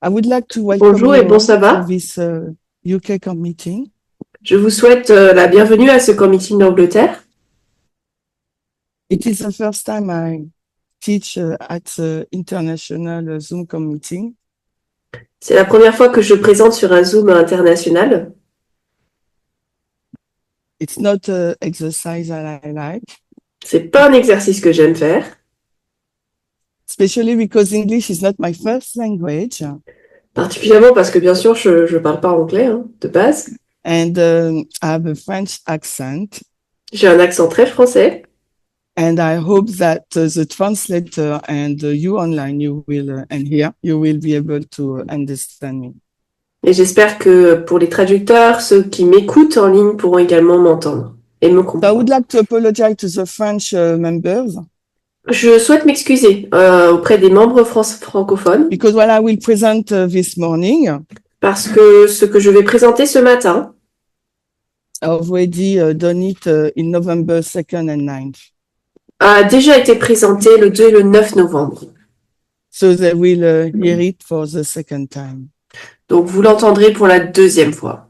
I would like to welcome Bonjour et you bon to sabbat. this UK camp meeting. Je vous souhaite la bienvenue à ce camp meeting d'Angleterre. It is the first time I teach at the international Zoom camp meeting. C'est la première fois que je présente sur un Zoom international. It's not an exercise that I like, C'est pas un exercice que j'aime faire, especially because English is not my first language. particulièrement parce que bien sûr je parle pas anglais de base. And I have a French accent. J'ai un accent très français And I hope that the translator and you online, and here, you will be able to understand me. et j'espère que pour les traducteurs, ceux qui m'écoutent en ligne pourront également m'entendre et me So I comprendre. would like to apologize to the French members Je souhaite m'excuser auprès des membres francophones because what I will present this morning parce que ce que je vais présenter ce matin, I already done it in November 2nd and 9th. a déjà été présenté le 2 et le 9 novembre. So they will hear it for the second time. Donc vous l'entendrez pour la deuxième fois.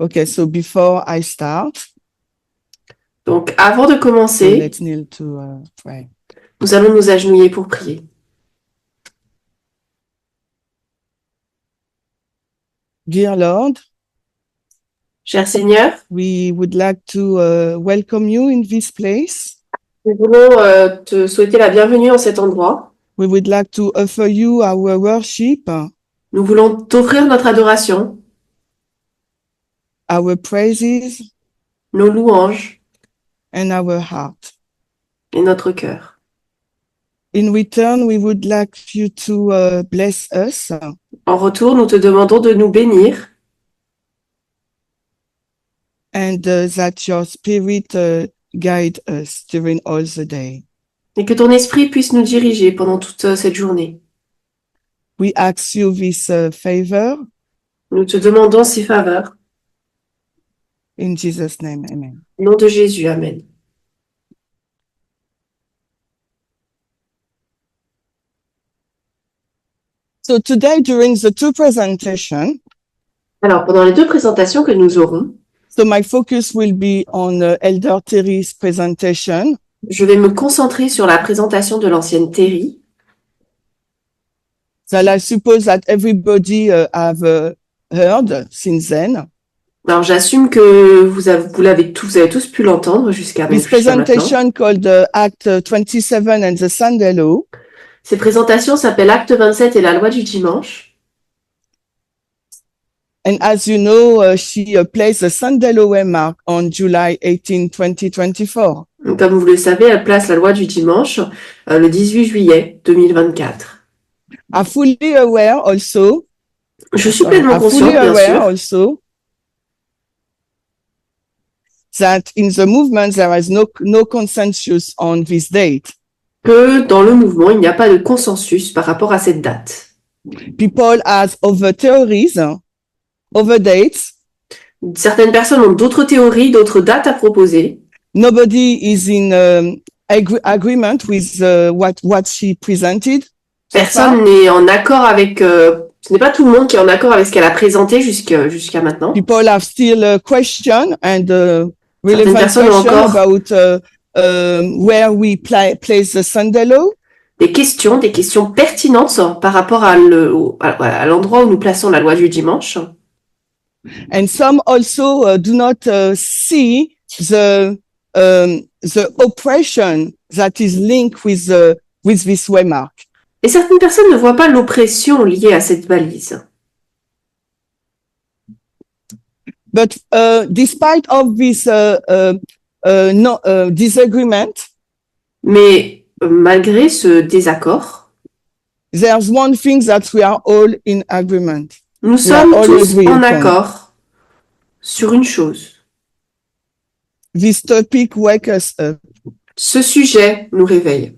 Okay, so before I start, Donc avant de so commencer, let's kneel to pray. nous allons nous agenouiller pour prier. Dear Lord, Cher Seigneur, we would like to welcome you in this place. nous voulons te souhaiter la bienvenue en cet endroit. We would like to offer you our worship, Nous voulons t'offrir notre adoration, our praises, nos louanges and our heart. et notre cœur. In return, we would like you to bless us En retour, nous te demandons de nous bénir and that your spirit guide us during all the day. et que ton esprit puisse nous diriger pendant toute cette journée. We ask you this favor Nous te demandons ces faveurs. in Jesus' name, amen. Au nom de Jésus, Amen. So today, during the two presentations, Alors, pendant les deux présentations que nous aurons, so my focus will be on Elder Terry's presentation, je vais me concentrer sur la présentation de l'ancienne Terry. that I suppose that everybody have heard since then. Alors, j'assume que vous avez tous pu l'entendre jusqu'à This maintenant. presentation called Act 27 and the Sunday Law. Ces présentations s'appellent Acte 27 et la loi du dimanche. And as you know, she placed the Sunday Law Waymark on July 18, 2024. Donc, comme vous le savez, elle place la loi du dimanche le 18 juillet 2024. I'm fully aware also, Je suis pleinement I'm consciente, fully bien aware sûr, also that in the movement there is no consensus on this date. que dans le mouvement, il n'y a pas de consensus par rapport à cette date. People have other theories, other dates. Certaines personnes ont d'autres théories, d'autres dates à proposer. Nobody is in agreement with what she presented. So far. Personne n'est en accord avec... ce n'est pas tout le monde qui est en accord avec ce qu'elle a présenté jusqu'à maintenant. People have still question and relevant personnes ont question encore- about where we place the Sunday Law. Des questions pertinentes par rapport à l'endroit où nous plaçons la loi du dimanche. And some also do not see the oppression that is linked with this waymark. Et certaines personnes ne voient pas l'oppression liée à cette balise. But despite of this disagreement, Mais malgré ce désaccord, there's one thing that we are all in agreement. nous sommes all tous agree en upon. accord sur une chose. This topic wakes us up. Ce sujet nous réveille.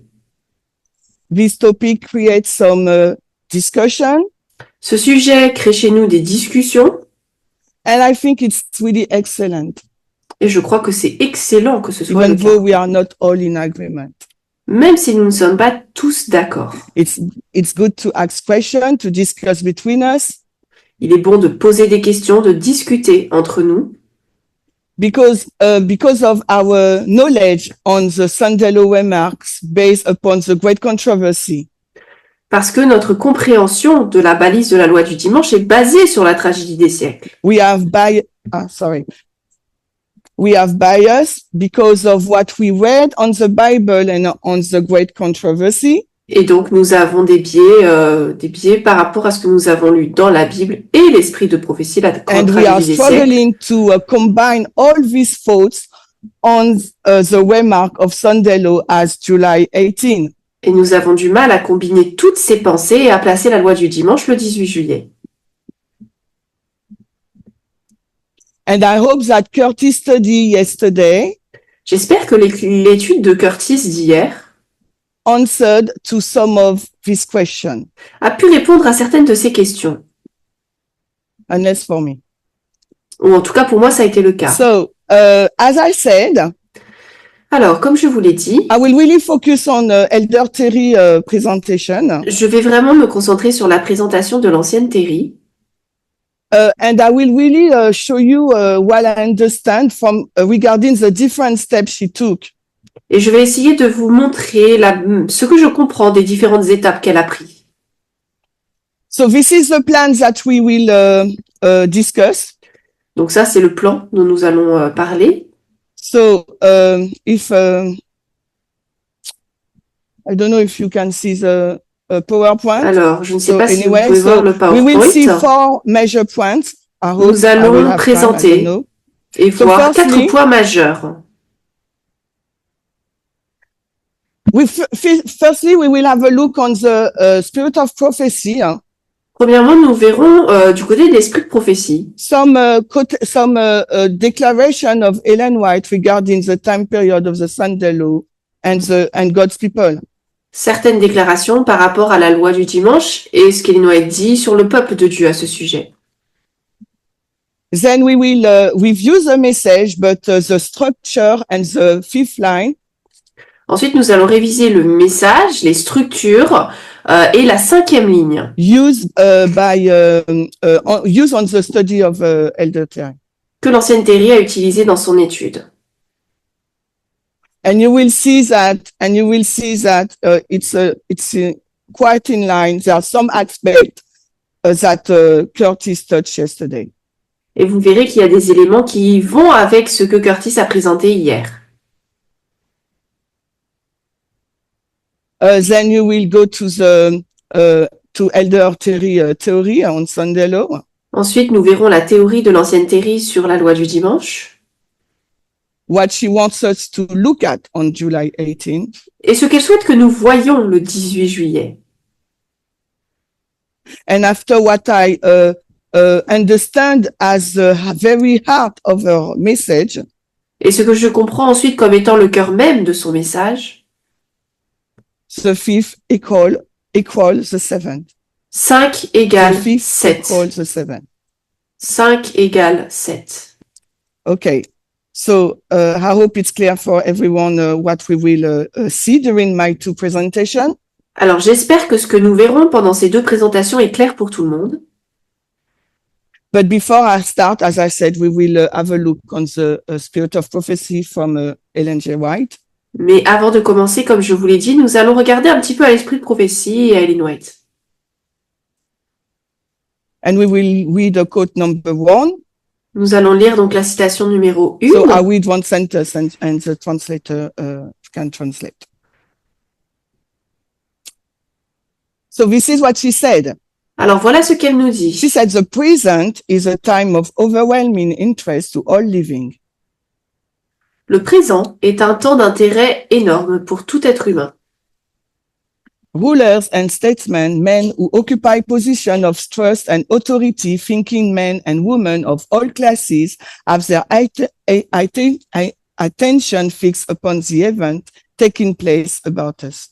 This topic creates some discussion, Ce sujet crée chez nous des discussions and I think it's really excellent, et je crois que c'est excellent que ce soit even le though cas. we are not all in agreement. même si nous ne sommes pas tous d'accord. It's good to ask questions, to discuss between us, Il est bon de poser des questions, de discuter entre nous, because of our knowledge on the Sunday law remarks based upon the great controversy. parce que notre compréhension de la balise de la loi du dimanche est basée sur la tragédie des siècles. We have bias because of what we read on the Bible and on the great controversy. Et donc, nous avons des biais par rapport à ce que nous avons lu dans la Bible et l'esprit de prophétie, la And we are tragédie des siècles. struggling to combine all these thoughts on the remark of Sunday law as July 18. Et nous avons du mal à combiner toutes ces pensées et à placer la loi du dimanche le 18 juillet. And I hope that Curtis study yesterday J'espère que l'étude de Curtis d'hier answered to some of these questions, a pu répondre à certaines de ces questions. unless for me. Ou en tout cas, pour moi, ça a été le cas. So, as I said, Alors, comme je vous l'ai dit, I will really focus on Elder Terry presentation, je vais vraiment me concentrer sur la présentation de l'ancienne Terry. and I will really show you what I understand from regarding the different steps she took. Et je vais essayer de vous montrer ce que je comprends des différentes étapes qu'elle a prises. So this is the plan that we will discuss. Donc ça, c'est le plan dont nous allons parler. So if I don't know if you can see the PowerPoint. Alors, je ne sais So pas si vous anyway, pouvez voir le we will see PowerPoint. 4 measure points. I hope Nous I will allons have time, I présenter don't know. et So voir firstly, 4 points majeurs. Firstly, we will have a look on the spirit of prophecy. Premièrement, nous verrons du côté de l'esprit de prophétie Some declaration of Ellen White regarding the time period of the Sunday law and God's people. certaines déclarations par rapport à la loi du dimanche et ce qu'Ellen White dit sur le peuple de Dieu à ce sujet. Then we will review the message, but the structure and the fifth line. Ensuite, nous allons réviser le message, les structures et la 5e ligne. Used on the study of Elder Terry. Que l'ancienne Terry a utilisé dans son étude. And you will see that it's quite in line. There are some aspects that Curtis touched yesterday. Et vous verrez qu'il y a des éléments qui vont avec ce que Curtis a présenté hier. Then you will go to the to Elder Terry theory on Sunday law. Ensuite, nous verrons la théorie de l'ancienne Terry sur la loi du dimanche. What she wants us to look at on July 18th. Et ce qu'elle souhaite que nous voyions le 18 juillet. And after what I understand as the very heart of her message. Et ce que je comprends ensuite comme étant le cœur même de son message. The fifth equal the seventh. 5 égale The fifth 7. equal the seventh. 5 égale 7. Okay. So I hope it's clear for everyone what we will see during my 2 presentations. Alors, j'espère que ce que nous verrons pendant ces 2 présentations est clair pour tout le monde. But before I start, as I said, we will have a look on the spirit of prophecy from Ellen G. White. Mais avant de commencer, comme je vous l'ai dit, nous allons regarder un petit peu à l'esprit de prophétie et à Ellen White. And we will read a quote number 1. Nous allons lire donc la citation numéro 1. So I read one sentence and the translator can translate. So this is what she said. Alors voilà ce qu'elle nous dit. She said, the present is a time of overwhelming interest to all living. Le présent est un temps d'intérêt énorme pour tout être humain. Rulers and statesmen, men who occupy positions of trust and authority, thinking men and women of all classes, have their attention fixed upon the event taking place about us.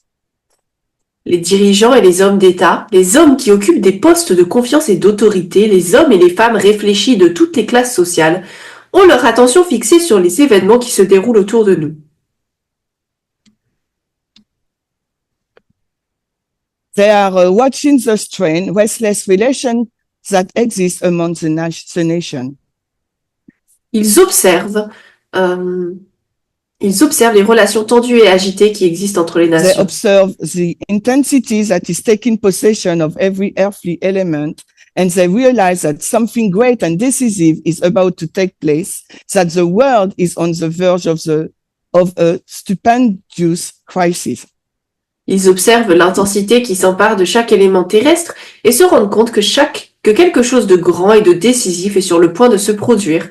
Les dirigeants et les hommes d'État, les hommes qui occupent des postes de confiance et d'autorité, les hommes et les femmes réfléchis de toutes les classes sociales, ont leur attention fixée sur les événements qui se déroulent autour de nous. They are watching the strained, restless relations that exist among the nation. Ils observent, euh, ils observent les relations tendues et agitées qui existent entre les They nations. observe the intensity that is taking possession of every earthly element, and they realize that something great and decisive is about to take place, that the world is on the verge of a stupendous crisis. Ils observent l'intensité qui s'empare de chaque élément terrestre et se rendent compte que quelque chose de grand et de décisif est sur le point de se produire,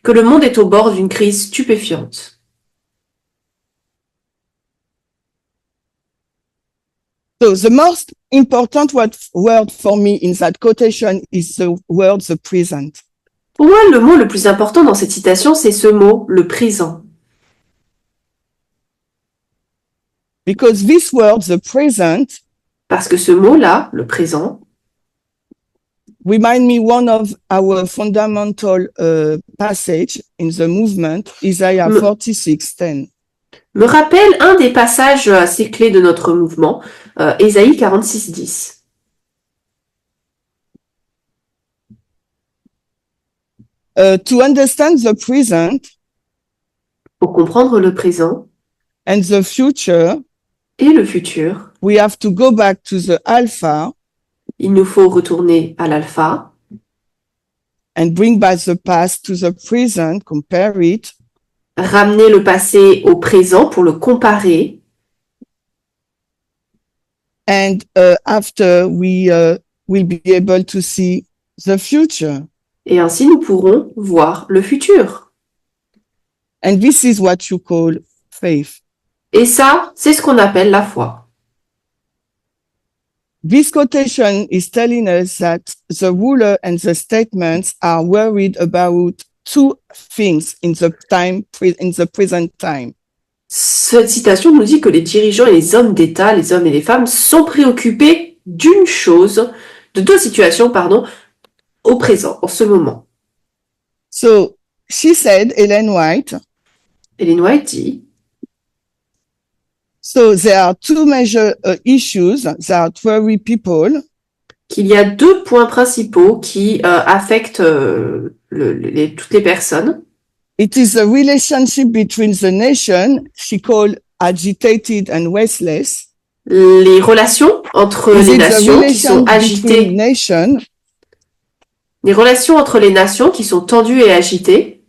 que le monde est au bord d'une crise stupéfiante. So the most important word for me in that quotation is the word the present. Pour moi, le mot le plus important dans cette citation, c'est ce mot, le présent. Because this word, the present, Parce que ce mot-là, le présent, remind me one of our fundamental passage in the movement, Isaiah 46:10. me rappelle un des passages assez clés de notre mouvement, Ésaïe 46:10. To understand the present Pour comprendre le présent and the future, et le futur, we have to go back to the alpha il nous faut retourner à l'alpha and bring back the past to the present, compare it, ramener le passé au présent pour le comparer. and after we will be able to see the future. Et ainsi, nous pourrons voir le futur. And this is what you call faith. Et ça, c'est ce qu'on appelle la foi. This quotation is telling us that the ruler and the statesmen are worried about two things in the present time. Cette citation nous dit que les dirigeants et les hommes d'État, les hommes et les femmes, sont préoccupés d'une chose, de deux situations, pardon, au présent, en ce moment. So she said, Ellen White, Ellen White dit, so there are two major issues that worry people. Qu'il y a deux points principaux qui affectent toutes les personnes. It is the relationship between the nation, she called agitated and restless. Les relations entre les nations qui sont agitées. Les relations entre les nations qui sont tendues et agitées.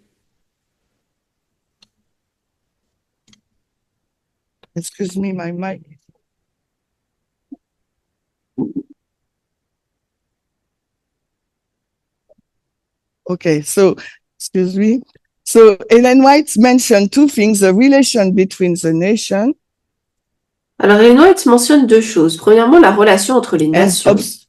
Excuse me, my mic. Okay, so, excuse me. So Ellen White mentioned two things, the relation between the nation. Alors Ellen White mentionne deux choses. Premièrement, la relation entre les nations.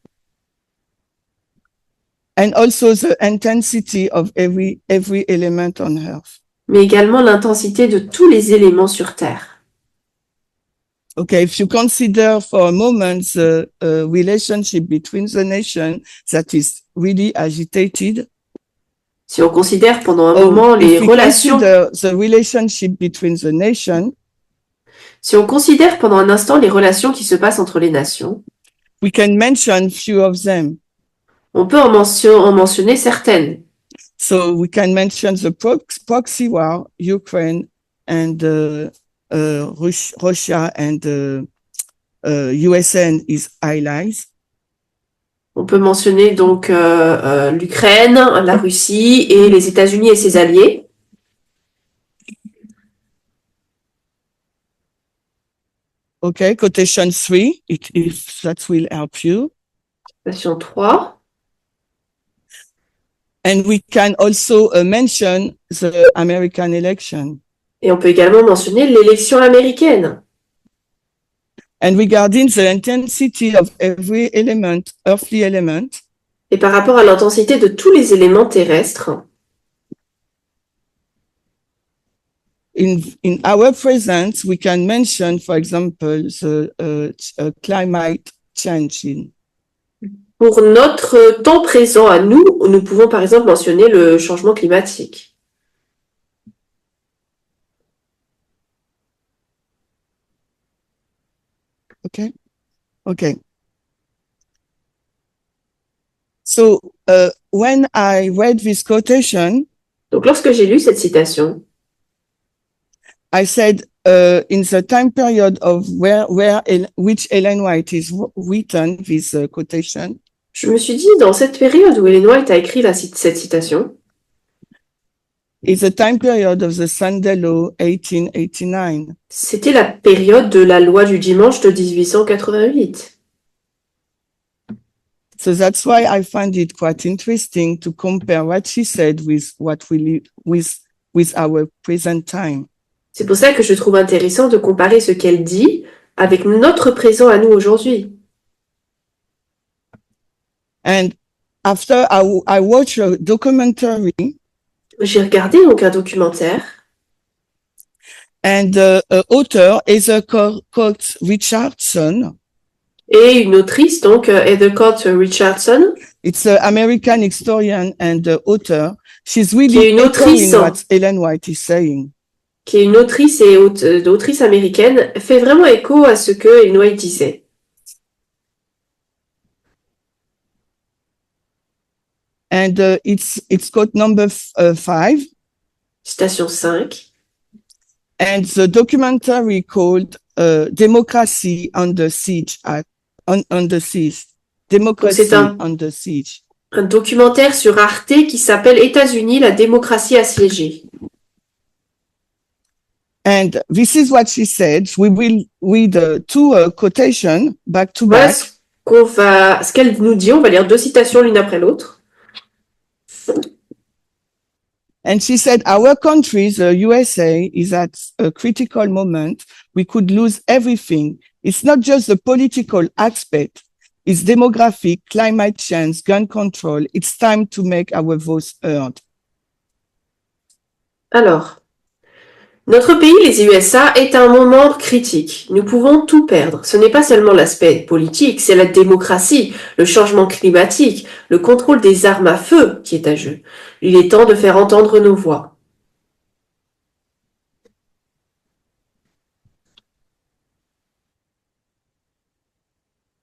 And also the intensity of every element on earth. Mais également l'intensité de tous les éléments sur Terre. Okay, if you consider for a moment the relationship between the nation that is really agitated. Si on considère pendant un moment les relations. The relationship between the nation. Si on considère pendant un instant les relations qui se passent entre les nations. We can mention few of them. On peut en mentionner certaines. So we can mention the proxy war, Ukraine and Russia and USA and its allies. On peut mentionner donc l'Ukraine, la Russie et les États-Unis et ses alliés. Okay, quotation 3, if that will help you. Quotation 3. And we can also mention the American election. Et on peut également mentionner l'élection américaine. And regarding the intensity of every element, earthly element. Et par rapport à l'intensité de tous les éléments terrestres. In our present, we can mention, for example, the climate changing. Pour notre temps présent à nous, nous pouvons par exemple mentionner le changement climatique. Okay. So when I read this quotation, Donc, lorsque j'ai lu cette citation, I said, in the time period of which Ellen White is written this quotation, je me suis dit, dans cette période où Ellen White a écrit cette citation, is the time period of the Sunday Law 1889. c'était la période de la loi du dimanche de 1888. So that's why I find it quite interesting to compare what she said with what we live with our present time. C'est pour ça que je trouve intéressant de comparer ce qu'elle dit avec notre présent à nous aujourd'hui. And after I watched a documentary, J'ai regardé donc un documentaire and the author Heather Cox Richardson, et une autrice, donc Heather Cox Richardson, it's an American historian and author. She's qui est really une autrice, echoing what Ellen White is saying. qui est une autrice et autrice américaine, fait vraiment écho à ce que Ellen White disait. And it's called number 5. Citation 5. And the documentary called Democracy Under Siege under Siege. Democracy C'est un- Under Siege. Un documentaire sur Arte qui s'appelle États-Unis, la démocratie assiégée. And this is what she said. We will read two quotations back to Voilà back. ce qu'elle nous dit. On va lire deux citations l'une après l'autre. And she said, our country, the USA, is at a critical moment. We could lose everything. It's not just the political aspect. It's demographic, climate change, gun control. It's time to make our voice heard. Alors, notre pays, les USA, est à un moment critique. Nous pouvons tout perdre. Ce n'est pas seulement l'aspect politique, c'est la démocratie, le changement climatique, le contrôle des armes à feu qui est à jeu. Il est temps de faire entendre nos voix.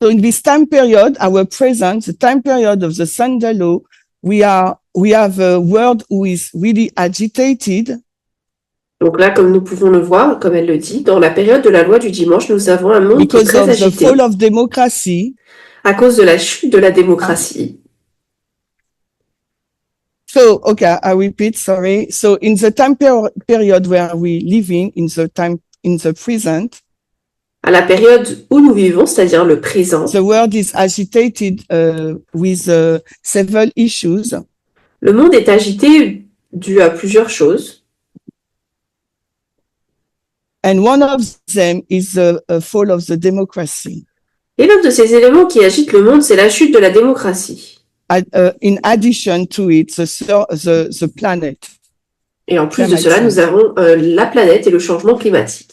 So in this time period, our present, the time period of the Sunday Law, we have a world who is really agitated. Donc là, comme nous pouvons le voir, comme elle le dit, dans la période de la loi du dimanche, nous avons un monde qui est Because très of the agité fall of democracy. à cause de la chute de la démocratie. So, okay, I repeat, sorry. So in the time period where we living in the present, À la période où nous vivons, c'est-à-dire le présent, the world is agitated with several issues. le monde est agité dû à plusieurs choses. And one of them is the fall of the democracy. Et l'un de ces éléments qui agitent le monde, c'est la chute de la démocratie. In addition to it, the planet. Et en plus de Climate cela, change. nous avons la planète et le changement climatique.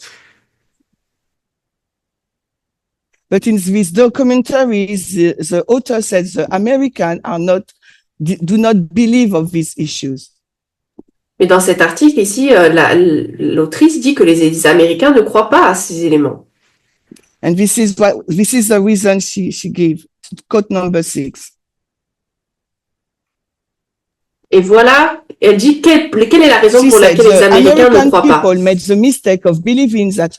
But in this documentary, the author says the Americans do not believe of these issues. Mais dans cet article ici, l'autrice dit que les Américains ne croient pas à ces éléments. And this is the reason she gave. Quote number 6. Et voilà, elle dit quelle est la raison She pour said laquelle les the Américains ne American croient pas. people made the mistake of believing that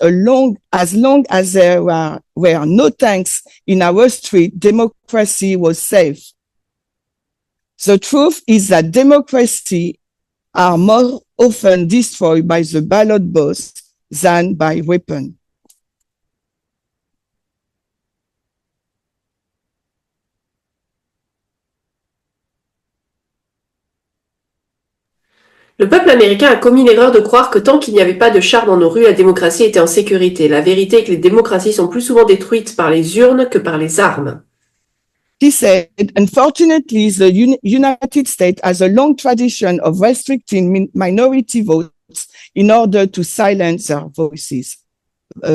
as long as there were no tanks in our street, democracy was safe. The truth is that democracy are more often destroyed by the ballot box than by weapons. Le peuple américain a commis l'erreur de croire que tant qu'il n'y avait pas de chars dans nos rues, la démocratie était en sécurité. La vérité est que les démocraties sont plus souvent détruites par les urnes que par les armes. She said, unfortunately, the United States has a long tradition of restricting minority votes in order to silence their voices.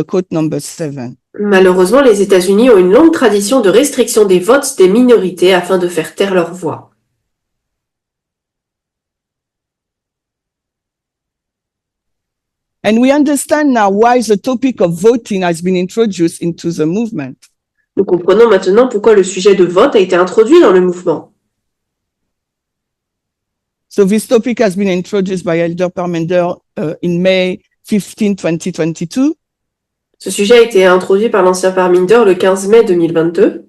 Quote number 7. Malheureusement, les États-Unis ont une longue tradition de restriction des votes des minorités afin de faire taire leur voix. And we understand now why the topic of voting has been introduced into the movement. Nous comprenons maintenant pourquoi le sujet de vote a été introduit dans le mouvement. So this topic has been introduced by Elder Parmenter in May 15, 2022. Ce sujet a été introduit par l'ancien Parminder le 15 mai 2022.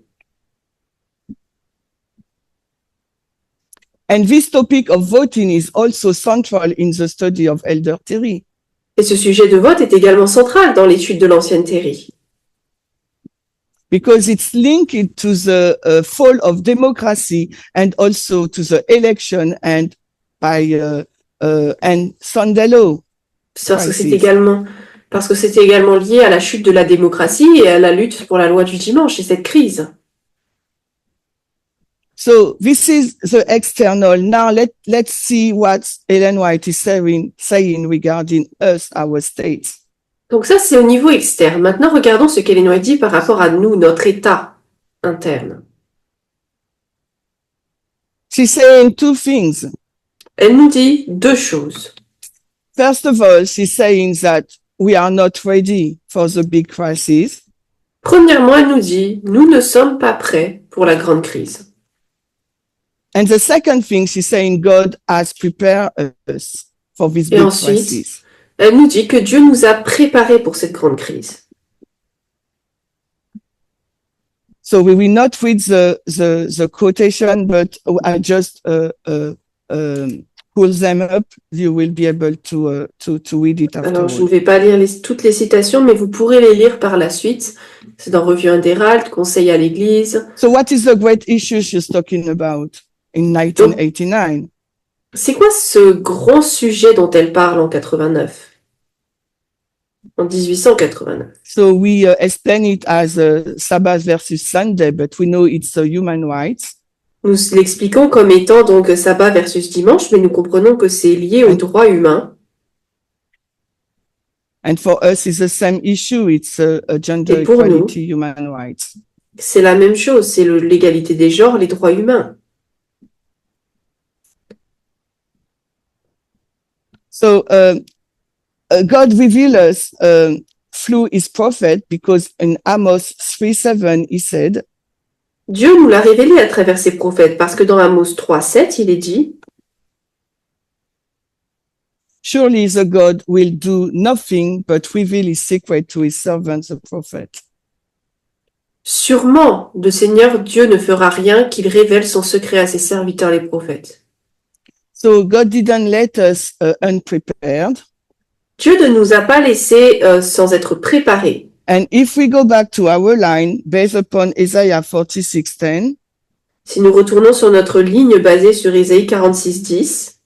And this topic of voting is also central in the study of Elder Terry. Et ce sujet de vote est également central dans l'étude de l'ancienne Terry. Because it's linked to the fall of democracy and also to the election and Sunday law. Parce que c'était également lié à la chute de la démocratie et à la lutte pour la loi du dimanche et cette crise. So this is the external. Now let's see what Ellen White is saying regarding us, our state. Donc ça, c'est au niveau externe. Maintenant, regardons ce qu'Ellen White dit par rapport à nous, notre état interne. She's saying two things. Elle nous dit deux choses. First of all, she's saying that we are not ready for the big crisis. Premièrement, elle nous dit, nous ne sommes pas prêts pour la grande crise. And the second thing, she's saying God has prepared us for this big crisis. Elle nous dit que Dieu nous a préparés pour cette grande crise. So we will not read the quotation, but I just pull them up. You will be able to read it afterwards. Alors, je ne vais pas lire toutes les citations, mais vous pourrez les lire par la suite. C'est dans Revue Inderalt, Conseil à l'Église. So what is the great issue she's talking about in 1989? C'est quoi ce grand sujet dont elle parle en 89? En 1889. So we explain it as Sabbath versus Sunday, but we know it's human rights. Nous l'expliquons comme étant donc sabbat versus dimanche, mais nous comprenons que c'est lié aux droits humains. And for us, it's the same issue. It's gender equality, human rights. C'est la même chose, c'est l'égalité des genres, les droits humains. So God revealed us through his prophet, because in Amos 3:7 he said, Dieu nous l'a révélé à travers ses prophètes, parce que dans Amos 3:7, il est dit, surely the God will do nothing but reveal his secret to his servants, the prophet. Sûrement, le Seigneur Dieu ne fera rien qu'il révèle son secret à ses serviteurs les prophètes. So God didn't let us unprepared. Dieu ne nous a pas laissés sans être préparés. And if we go back to our line based upon Isaiah 46:10, si nous retournons sur notre ligne basée sur Isaïe 46:10,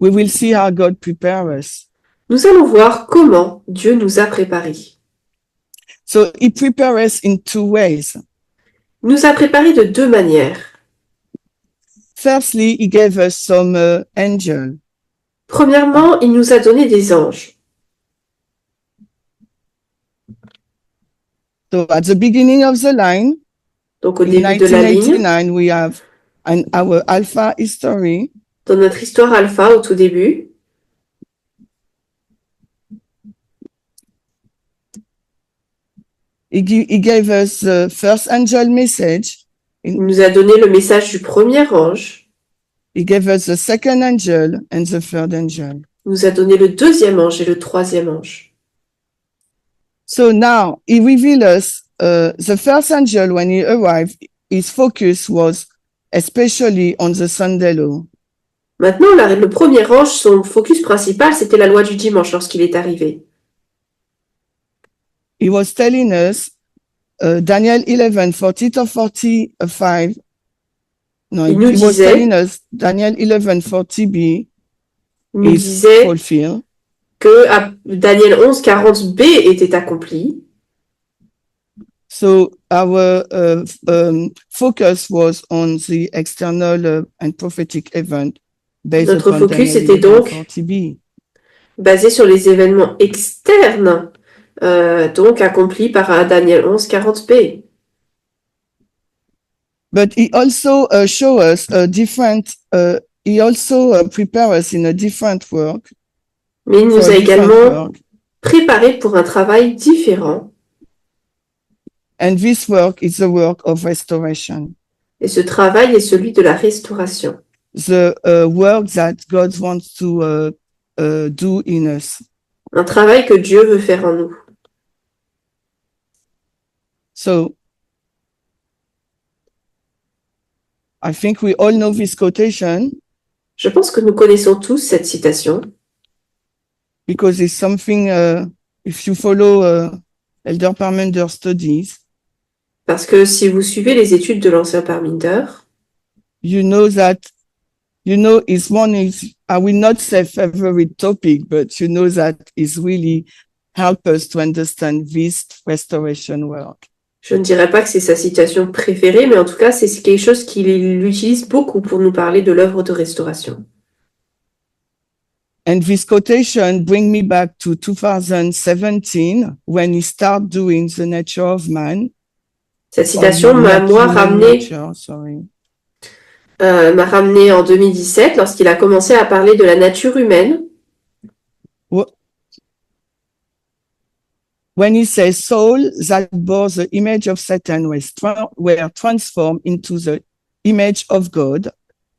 we will see how God prepares us. Nous allons voir comment Dieu nous a préparés. So he prepares us in two ways. Il nous a préparés de deux manières. Firstly, he gave us some angels. Premièrement, il nous a donné des anges. So at the beginning of the line, donc au début de la ligne, 1989, we have our alpha history. Dans notre histoire alpha au tout début, he gave us the first angel message. Il nous a donné le message du premier ange. He gave us the second angel and the third angel. Il nous a donné le deuxième ange et le troisième ange. So now he revealed us the first angel when he arrived. His focus was especially on the Sunday law. Maintenant, le premier ange, son focus principal, c'était la loi du dimanche lorsqu'il est arrivé. He was telling us Daniel 11, 40 to 45. No, he was telling us Daniel 11, 40b is fulfilled. Que Daniel 11, 40b était accompli. So our focus was on the external and prophetic event based Notre upon focus Daniel était donc 40b. Basé sur les événements externes, donc accomplis par Daniel 11, 40b. But he also show us a different. He also prepare us in a different work. Mais il nous a également préparés pour un travail différent. And this work is the work of restoration. Et ce travail est celui de la restauration. the work that God wants to do in us. Un travail que Dieu veut faire en nous. So I think we all know this quotation Je pense que nous connaissons tous cette citation because it's something, if you follow Elder Parmenter studies, parce que si vous suivez les études de l'ancien Parminder, you know, it's one is, I will not say favorite topic, but you know that is really help us to understand this restoration work. je ne dirais pas que c'est sa citation préférée, mais en tout cas, c'est quelque chose qu'il utilise beaucoup pour nous parler de l'œuvre de restauration. And this quotation bring me back to 2017 when he started doing the nature of man. Cette citation m'a ramené en 2017 lorsqu'il a commencé à parler de la nature humaine. When he says soul that bore the image of Satan were transformed into the image of God,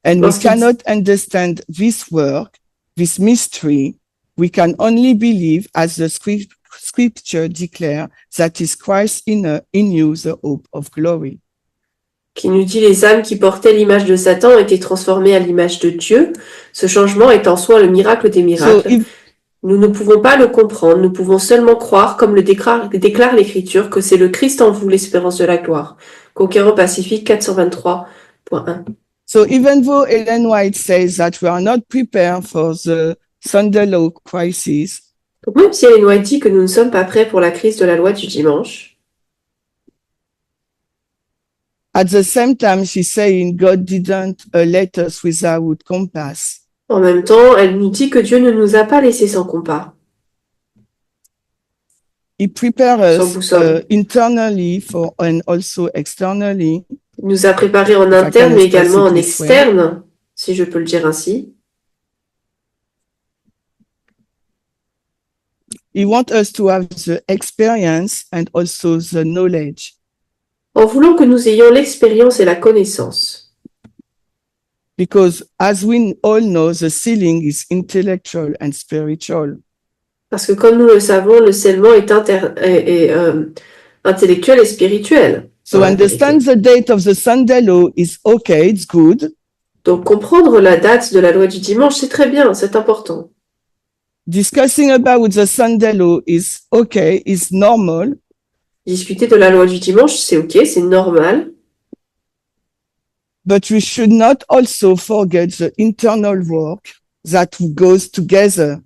and we cannot understand this work, this mystery, we can only believe as the scripture declare that is Christ in you, the hope of glory. Qui nous dit les âmes qui portaient l'image de Satan ont été transformées à l'image de Dieu. Ce changement est en soi le miracle des miracles. Nous ne pouvons pas le comprendre, nous pouvons seulement croire, comme le déclare l'Écriture, que c'est le Christ en vous, l'espérance de la gloire. Conquérant Pacifique 423.1. So even though Ellen White says that we are not prepared for the Sunday law crisis, donc même si Ellen White dit que nous ne sommes pas prêts pour la crise de la loi du dimanche, at the same time she's saying God didn't let us without compass. En même temps, elle nous dit que Dieu ne nous a pas laissés sans compas. He prepares us internally and also externally. Il nous a préparés en interne, mais également en externe, si je peux le dire ainsi. He wants us to have the experience and also the knowledge. En voulant que nous ayons l'expérience et la connaissance. Because as we all know, the sealing is intellectual and spiritual. Parce que comme nous le savons, le scellement est intellectuel et spirituel. So understand the date of the Sunday law is okay, it's good. Donc comprendre la date de la loi du dimanche, c'est très bien, c'est important. Discussing about the Sunday law is okay, is normal. Discuter de la loi du dimanche, c'est ok, c'est normal. But we should not also forget the internal work that goes together.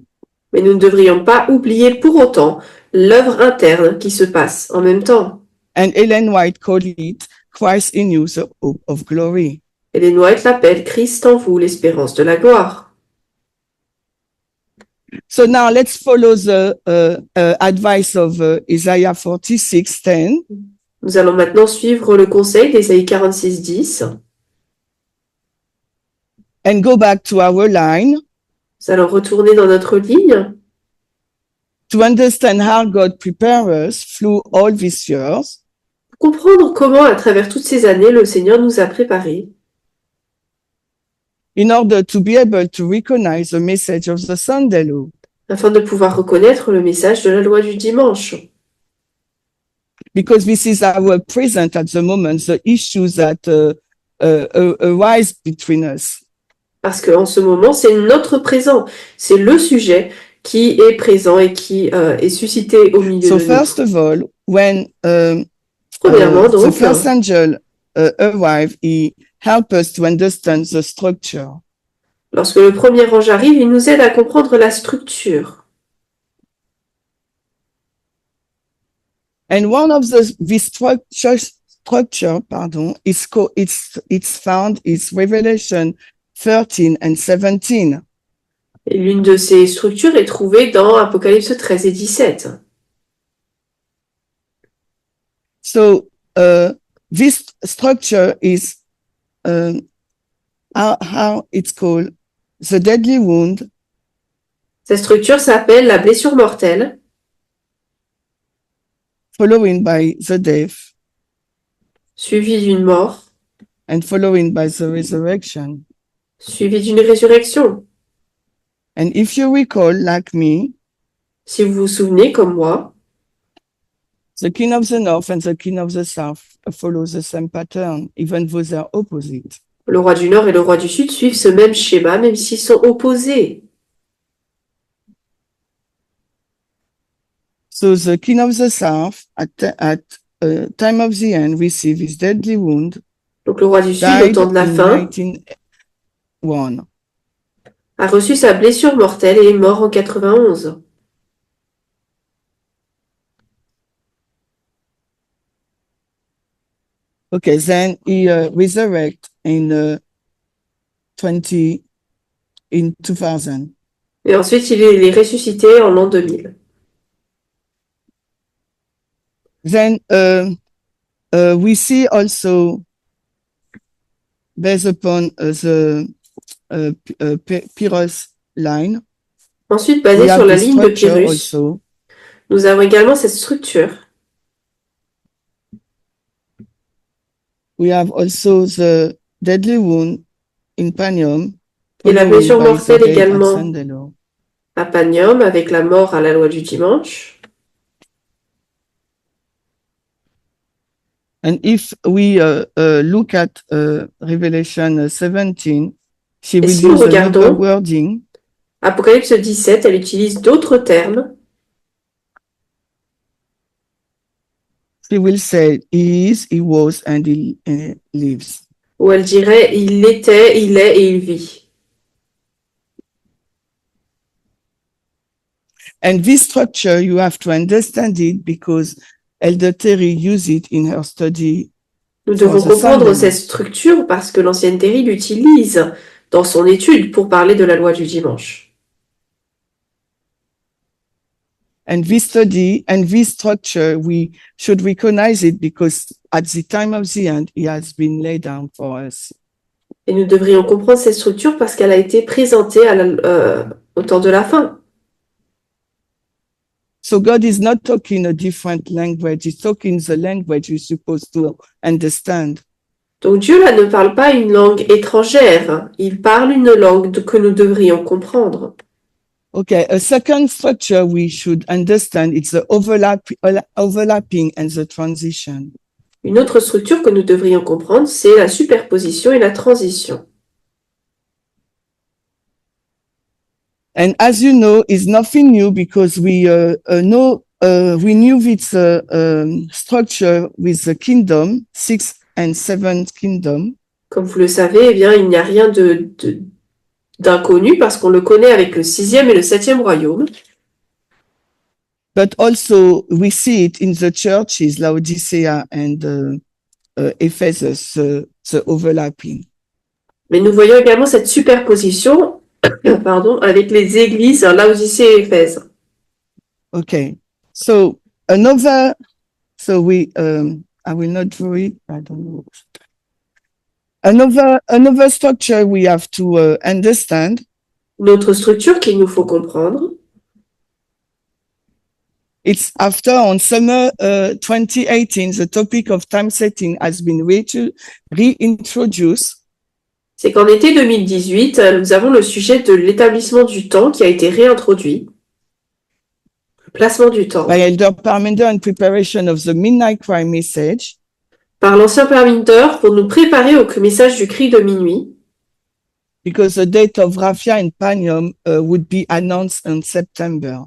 Mais nous ne devrions pas oublier pour autant l'œuvre interne qui se passe en même temps. And Ellen White called it Christ in you, the hope of glory. Ellen White l'appelle Christ en vous, l'espérance de la gloire. So now let's follow the advice of Isaiah 46:10. Nous allons maintenant suivre le conseil d'Ésaïe 46:10. And go back to our line. Nous allons retourner dans notre ligne. To understand how God prepares us through all these years. Pour comprendre comment, à travers toutes ces années, le Seigneur nous a préparés. In order to be able to recognize the message of the Sunday law. Afin de pouvoir reconnaître le message de la loi du dimanche. Because this is our present at the moment, the issues that arise between us. Parce qu'en ce moment, c'est notre présent, c'est le sujet qui est présent et qui est suscité au milieu de nous. So first of all, when Premièrement, donc, the first angel arrived, he helped us to understand the structure. Lorsque le premier ange arrive, il nous aide à comprendre la structure. And one of this structure, it's found is Revelation 13 and 17. Et l'une de ces structures est trouvée dans Apocalypse 13 et 17. So this structure is how it's called the deadly wound. Cette structure s'appelle la blessure mortelle. Following by the death. Suivie d'une mort. And following by the resurrection. suivi d'une résurrection. And if you recall, like me, Si vous vous souvenez, comme moi, the king of the north and the king of the south follow the same pattern, even though they are opposite. le roi du Nord et le roi du Sud suivent ce même schéma, même s'ils sont opposés. So the king of the south, at time of the end, received his deadly wound, Donc le roi du Sud, au died temps de la in fin, 1901. a reçu sa blessure mortelle et est mort en 91. Okay, then he resurrected in 2000. Et ensuite, il est ressuscité en l'an 2000. Then we see also, based upon the Pyrrhus line, Ensuite, we basé sur have la the ligne de structure Pyrrhus, also. nous avons également cette structure. We have also the deadly wound in Panium, Et la following blessure by the mortelle death at également Sandelo. à Panium, avec la mort à la loi du dimanche. And if we look at Revelation 17, she Et will si nous use another regardons wording. Apocalypse 17, elle utilise d'autres termes. She will say, he is, he was, and he lives. Où elle dirait il était, il est et il vit. And this structure, you have to understand it because Elder Terry used it in her study. Nous For devons the comprendre Sunday cette law. structure parce que l'ancienne Terry l'utilise dans son étude pour parler de la loi du dimanche. And this study and this structure, we should recognize it because at the time of the end, it has been laid down for us. Et nous devrions comprendre cette structure parce qu'elle a été présentée au temps de la fin. So God is not talking a different language. He's talking the language you're supposed to understand. Donc Dieu là ne parle pas une langue étrangère, il parle une langue que nous devrions comprendre. Okay, a second structure we should understand, it's the overlapping and the transition. Une autre structure que nous devrions comprendre, c'est la superposition et la transition. And as you know, it's nothing new because we knew this structure with the kingdom, 6th and 7th kingdom. Comme vous le savez, eh bien, il n'y a rien d'inconnu parce qu'on le connaît avec le 6e et le 7e royaume. But also we see it in the churches, Laodicea and Ephesus, the overlapping. Mais nous voyons également cette superposition avec les églises Laodicée et Éphèse. Okay, so I will not draw it. I don't know. Another structure we have to understand. Une autre structure qu'il nous faut comprendre. It's after on summer 2018, the topic of time setting has been reintroduced. C'est qu'en été 2018, nous avons le sujet de l'établissement du temps qui a été réintroduit. Le placement du temps. By Elder Parminder in preparation of the Midnight Cry message. Par l'ancien Parminder pour nous préparer au message du cri de minuit. Because the date of Raphia and Panium would be announced in September.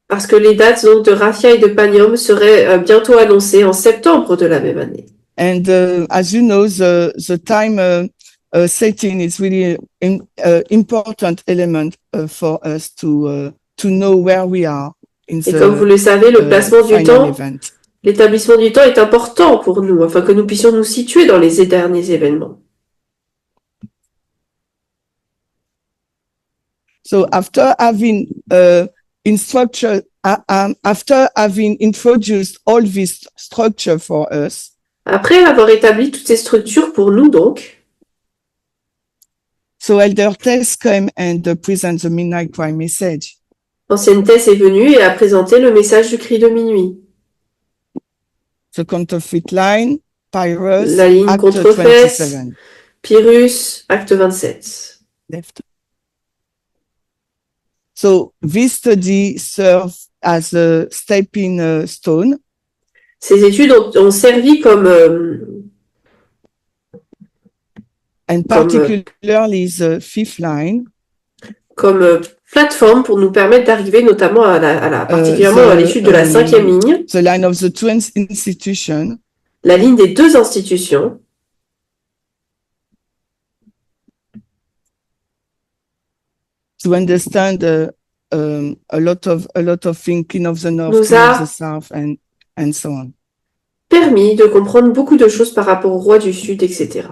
Parce que les dates donc, de Raphia et de Panium seraient bientôt annoncées en septembre de la même année. And as you know, the time setting is really an important element for us to know where we are in et comme vous le savez, le placement du temps, event. L'établissement du temps est important pour nous, afin que nous puissions nous situer dans les derniers événements. So after having after having introduced all this structure for us, après avoir établi toutes ces structures pour nous donc, so Elder Tess came and present the Midnight Cry message. L'ancienne Tess est venue et a présenté le message du cri de minuit. The counterfeit line, Pyrrhus, la ligne Acte contrefesse, 27. Pyrrhus, acte 27. left. So this study serves as a stepping stone Ces études ont servi and particularly the fifth line. Comme plateforme pour nous permettre d'arriver notamment particulièrement à l'étude de la 5e ligne. The line of the two institutions. La ligne des deux institutions. To understand a lot of thinking of the North, of the South, and so on. Permis de comprendre beaucoup de choses par rapport au roi du Sud, etc.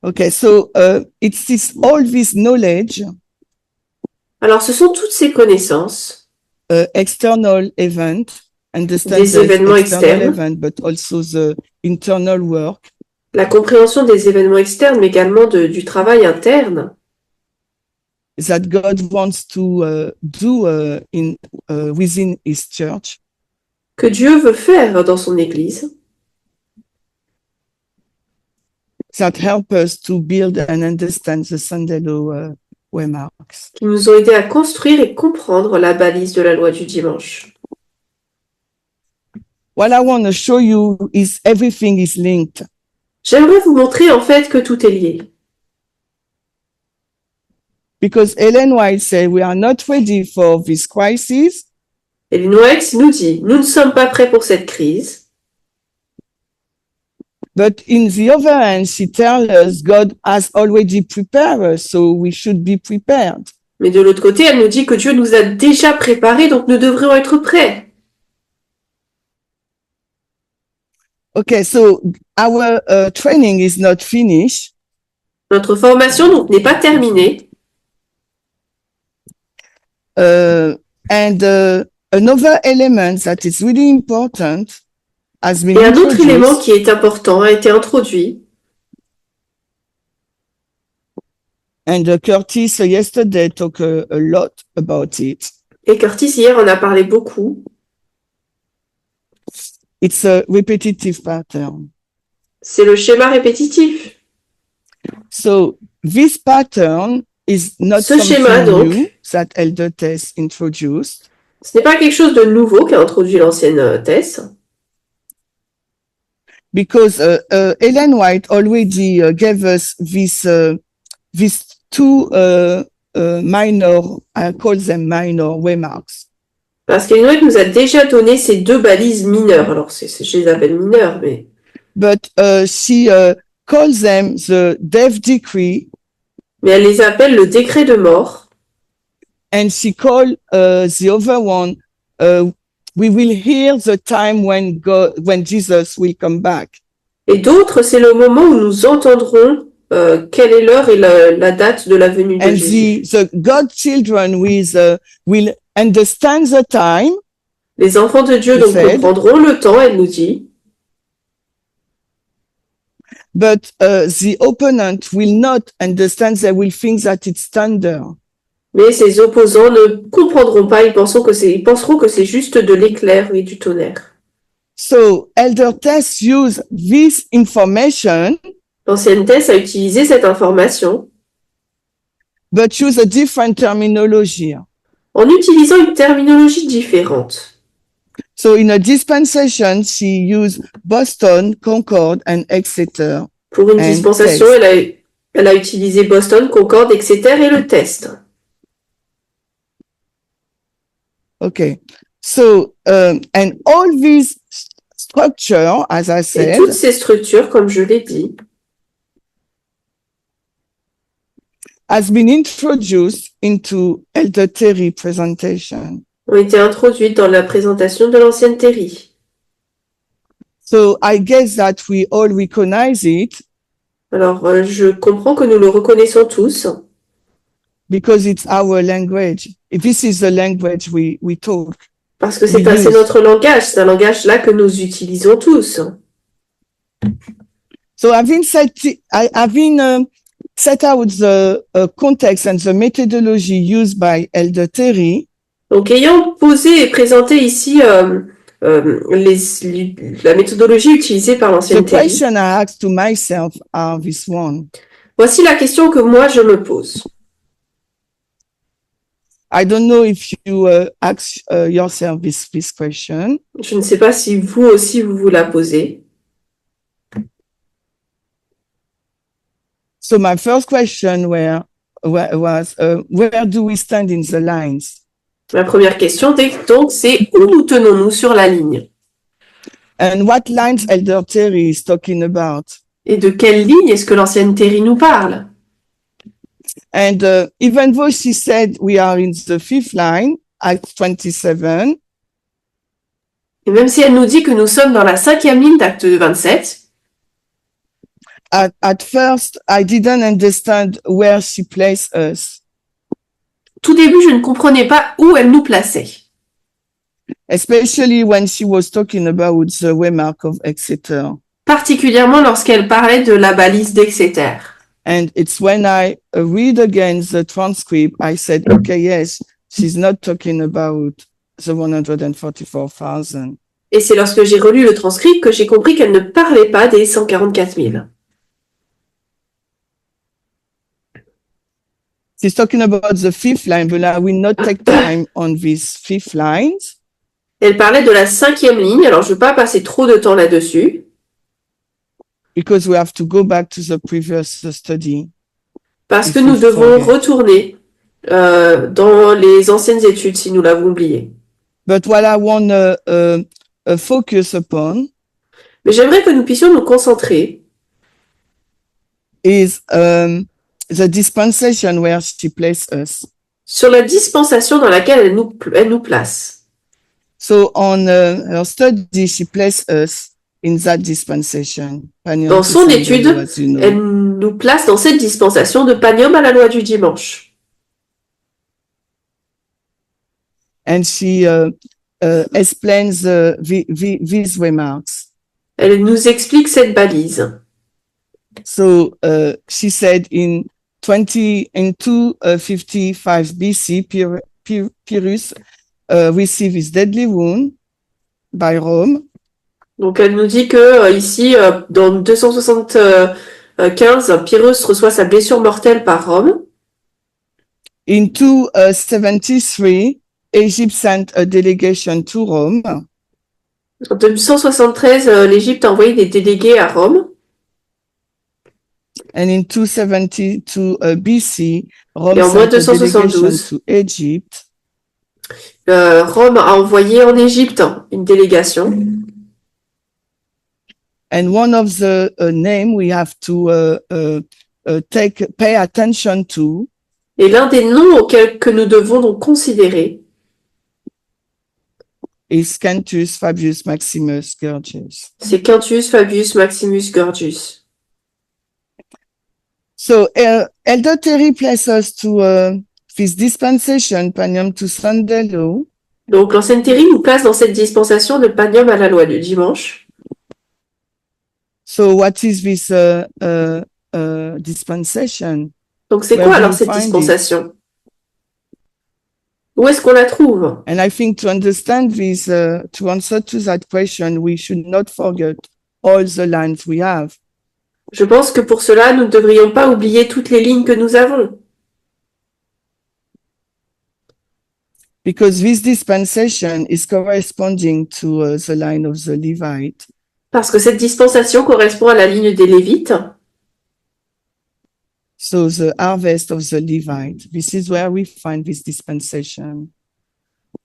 Okay, so it's all this knowledge. Alors, ce sont toutes ces connaissances. External event, understand des événements externes, event, but also the internal work. La compréhension des événements externes, mais également du travail interne. That God wants to do within His church. Que Dieu veut faire dans son Église. That help us to build and understand the Sandalo waymarks. Qui nous ont aidés à construire et comprendre la balise de la loi du dimanche. What I want to show you is everything is linked. J'aimerais vous montrer en fait que tout est lié. Because Ellen White said we are not ready for this crisis. Ellen White nous dit, nous ne sommes pas prêts pour cette crise. But in the other hand, she tells us God has already prepared us, so we should be prepared. Mais de l'autre côté, elle nous dit que Dieu nous a déjà préparés, donc nous devrions être prêts. Okay, so our training is not finished. Notre formation donc n'est pas terminée. And another element that is really important has been Et un autre introduced. élément qui est important a été introduit. And Curtis yesterday talked a lot about it. Et Curtis hier en a parlé beaucoup. It's a repetitive pattern. C'est le schéma répétitif. So this pattern is not something new that Elder Tess introduced. Ce n'est pas quelque chose de nouveau qu'a introduit l'ancienne Tess. Because Ellen White already gave us these two minor, I call them minor waymarks. Parce qu'Ellen White nous a déjà donné ces deux balises mineures. Alors, je les appelle mineures, mais... But she calls them the death decree. Mais elle les appelle le décret de mort. And she called the other one, we will hear the time when Jesus will come back. Et d'autres, c'est le moment où nous entendrons quelle est l'heure et la date de la venue de Jésus. And the God children will understand the time. Les enfants de Dieu donc comprendront le temps, elle nous dit. But the opponent will not understand. They will think that it's thunder. Mais ses opposants ne comprendront pas. Ils penseront que c'est juste de l'éclair et du tonnerre. So Elder Tess used this information. L'ancienne Tess a utilisé cette information. But use a different terminology. En utilisant une terminologie différente. So in a dispensation, she used Boston, Concord, and Exeter. Pour une dispensation, elle a utilisé Boston, Concord, Exeter et le test. Okay. So, and all these structure, as I said. Et toutes ces structures, comme je l'ai dit, has been introduced into Elder Terry presentation. Ont été introduites dans la présentation de l'ancienne Terry. So I guess that we all recognize it. Alors, je comprends que nous le reconnaissons tous. Because it's our language. This is the language we talk. Parce que c'est notre langage. C'est un langage là que nous utilisons tous. So having set out the context and the methodology used by Elder Terry. Donc, ayant posé et présenté ici la méthodologie utilisée par The l'ancienne Terry. question I asked to myself are this one. Voici la question que moi je me pose. I don't know if you ask yourself this question. Je ne sais pas si vous aussi vous la posez. So my first question was, where do we stand in the lines? Ma première question, donc, c'est où nous tenons-nous sur la ligne? And what lines Elder Terry is talking about? Et de quelle ligne est-ce que l'ancienne Terry nous parle? And even though she said we are in the fifth line, Acts 27, Et même si elle nous dit que nous sommes dans la 5e ligne d'Acte 27, at first I didn't understand where she placed us, tout début, je ne comprenais pas où elle nous plaçait. especially when she was talking about the waymark of Exeter. Particulièrement lorsqu'elle parlait de la balise d'Exeter. And it's when I read again the transcript, I said, okay, yes, she's not talking about the 144,000. Et c'est lorsque j'ai relu le transcript que j'ai compris qu'elle ne parlait pas des 144 000. She's talking about the fifth line, but I will not take time on these fifth lines. Elle parlait de la 5e ligne, alors je ne veux pas passer trop de temps là-dessus. Because we have to go back to the previous study. Parce que If nous we devons forget. retourner dans les anciennes études si nous l'avons oublié. But what I want to focus upon Mais j'aimerais que nous puissions nous concentrer is the dispensation where she placed us. sur la dispensation dans laquelle elle nous place. So on her study, she placed us in that dispensation. Dans son étude, elle nous place dans cette dispensation de Panium à la loi du dimanche. And she explains these remarks. Elle nous explique cette balise. So she said in 255 BC, Pyrrhus received his deadly wound by Rome. Donc elle nous dit que ici, dans 275, Pyrrhus reçoit sa blessure mortelle par Rome. In 273, Egypt sent a delegation to Rome. En 273, l'Égypte a envoyé des délégués à Rome. And in 272 BC, Rome Et en moins sent a delegation 272, to Egypt. Rome a envoyé en Égypte une délégation. And one of the name we have to pay attention to Et l'un des noms auxquels que nous devons donc considérer is Quintus Fabius Maximus Gorgias. c'est Quintus Fabius Maximus Gorgias. So Elder Terry places us to this dispensation, Panium to Sunday law. Donc l'ancienne Terry nous place dans cette dispensation de Panium à la loi du dimanche. So what is this dispensation? Donc c'est Where quoi do alors you cette find dispensation? Où est-ce qu'on la trouve? And I think to understand this, to answer to that question, we should not forget all the lines we have. Je pense que pour cela, nous ne devrions pas oublier toutes les lignes que nous avons. Because this dispensation is corresponding to the line of the Levite. Parce que cette dispensation correspond à la ligne des Lévites. So the harvest of the Levite, this is where we find this dispensation.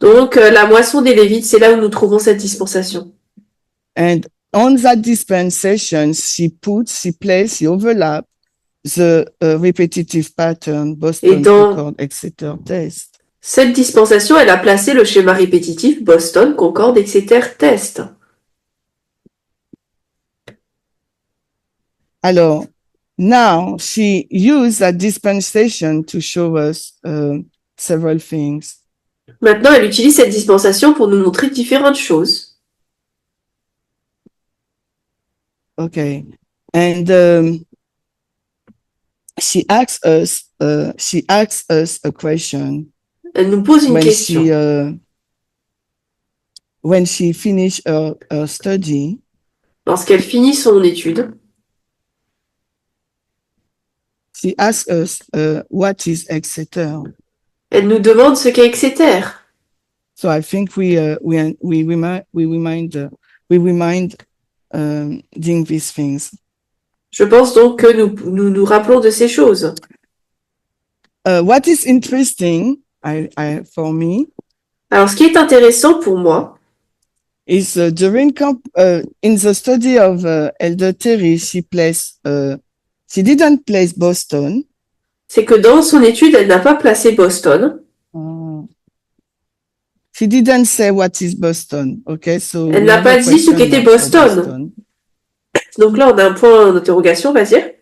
Donc la moisson des Lévites, c'est là où nous trouvons cette dispensation. And on that dispensation, she places, she overlap the repetitive pattern, Boston, dans- Concord, Exeter test. Cette dispensation, elle a placé le schéma répétitif Boston, Concorde, Exeter, Test. Alors, now she used that dispensation to show us several things. Maintenant, elle utilise cette dispensation pour nous montrer différentes choses. Okay, and she asks us a question Elle nous pose une when question. when she finished her study, lorsqu'elle finit son étude, she asked us what is Exeter. elle nous demande ce qu'est Exeter. So I think we remind doing these things. Je pense donc que nous rappelons de ces choses. What is interesting, for me, Alors, ce qui est intéressant pour moi, is in the study of Elder Terry, she didn't place Boston. c'est que dans son étude, elle n'a pas placé Boston. She didn't say what is Boston. Okay, so Elle n'a pas dit ce qu'était Boston. Donc là, on a un point d'interrogation, vas-y.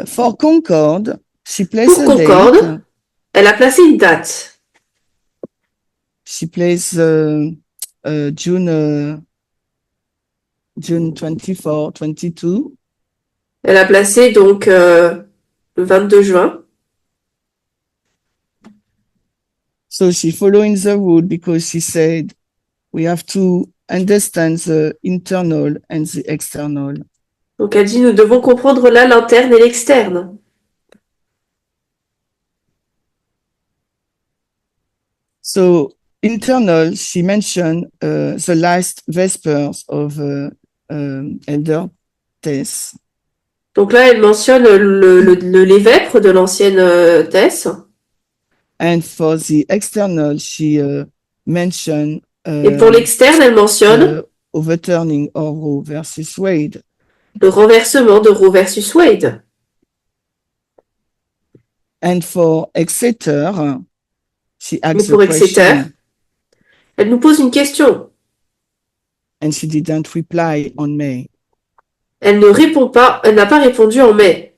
For Concord, she placed Pour Concorde, date. elle a placé une date. She plays June 24, 22. Elle a placé donc le 22 juin. So she following the rule because she said we have to understand the internal and the external. Donc elle dit nous devons comprendre là l'interne et l'externe. So internal, she mentioned the last Vespers of Elder Tess. Donc là, elle mentionne les vêpres de l'ancienne Tess. And for the external, she mentioned Et pour l'externe, elle mentionne overturning of Roe versus Wade. Le renversement de Roe versus Wade. And for Exeter, she Mais asked pour a Exeter, question elle nous pose une question. and she didn't reply on May. Elle ne répond pas, elle n'a pas répondu en mai.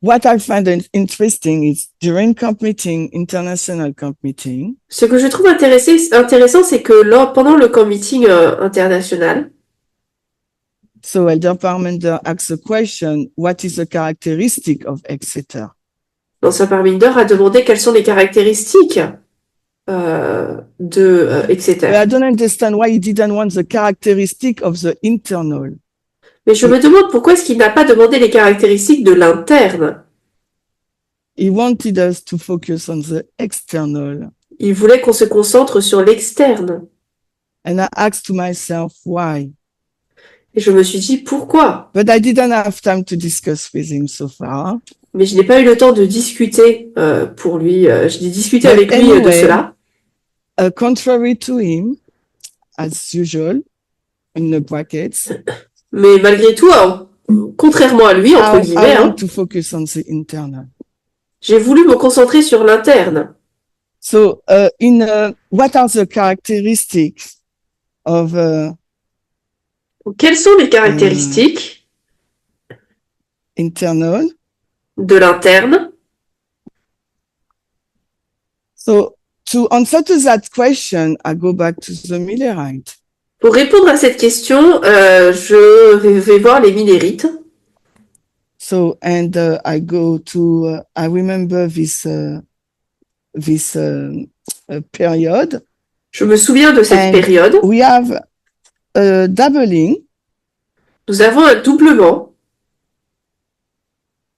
What I find interesting is during camp meeting, international camp meeting, Ce que je trouve intéressant, c'est que pendant le camp meeting international, so Elder Parmenter asked a question, what is the characteristic of Exeter? l'ancien Parminder a demandé quelles sont les caractéristiques de Exeter. But I don't understand why he didn't want the characteristic of the internal. Mais je me demande pourquoi est-ce qu'il n'a pas demandé les caractéristiques de l'interne. He wanted us to focus on the external. Il voulait qu'on se concentre sur l'externe. And I asked to myself, why? Et je me suis dit, pourquoi? But I didn't have time to discuss with him so far. Mais je n'ai pas eu le temps de discuter pour lui. Je n'ai discuté avec lui de cela. Contrary to him, as usual, in the brackets. Mais malgré tout, contrairement à lui, entre guillemets, I want to focus on the internal. J'ai voulu me concentrer sur l'interne. So, what are the characteristics of quelles sont les caractéristiques internal de l'interne? So, to answer to that question, I go back to the Millerite. Pour répondre à cette question, je vais voir les Millérites. So, and I go to, I remember this period. Je me souviens de cette période. We have a doubling. Nous avons un doublement.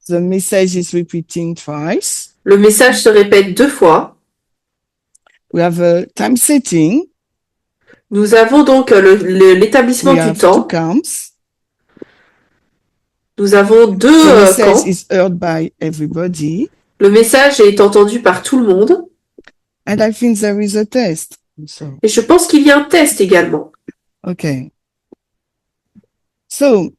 The message is repeating twice. Le message se répète 2 fois. We have a time setting. Nous avons donc l'établissement du temps. Nous avons 2 camps. Is heard by everybody. Le message est entendu par tout le monde. And I think there is a test. So. Et je pense qu'il y a un test également. Okay. So,